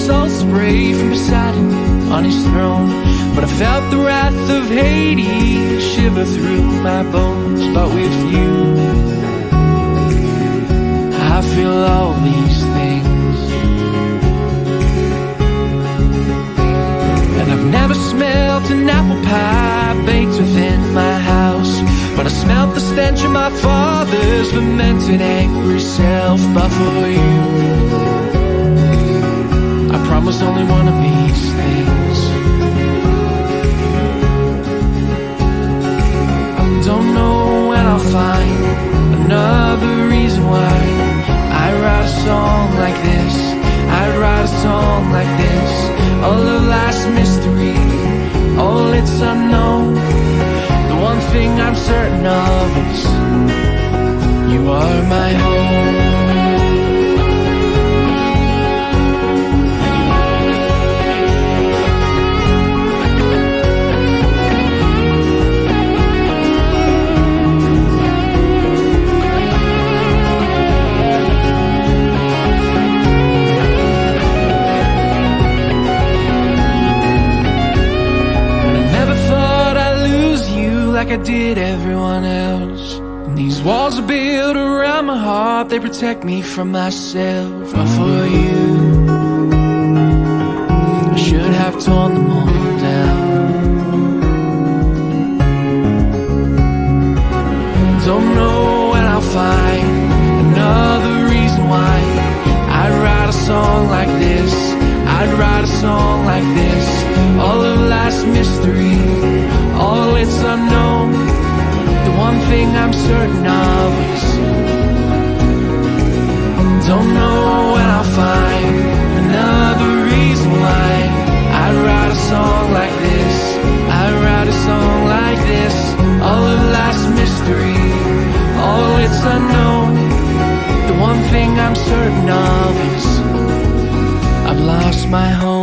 D: Salt spray from beside him on his throne, but I felt the wrath of Hades shiver through my bones. But with you, I feel all these things. And I've never smelt an apple pie baked within my house, but I smelt the stench of my father's fermented angry self. But for you, I promised only one of these things. I don't know when I'll find another reason why I write a song like this. I write a song like this. All of life's mystery, all it's unknown. The one thing I'm certain of is you are my home. These walls are built around my heart, they protect me from myself. But for you, I should have torn them all down. Don't know when I'll find another reason why I'd write a song like this. I'd write a song like this. All of life's mystery, all it's unknown. The one thing I'm certain of is don't know when I'll find another reason why I'd write a song like this. I'd write a song like this. All of life's mystery, all it's unknown. The one thing I'm certain of is I've lost my home.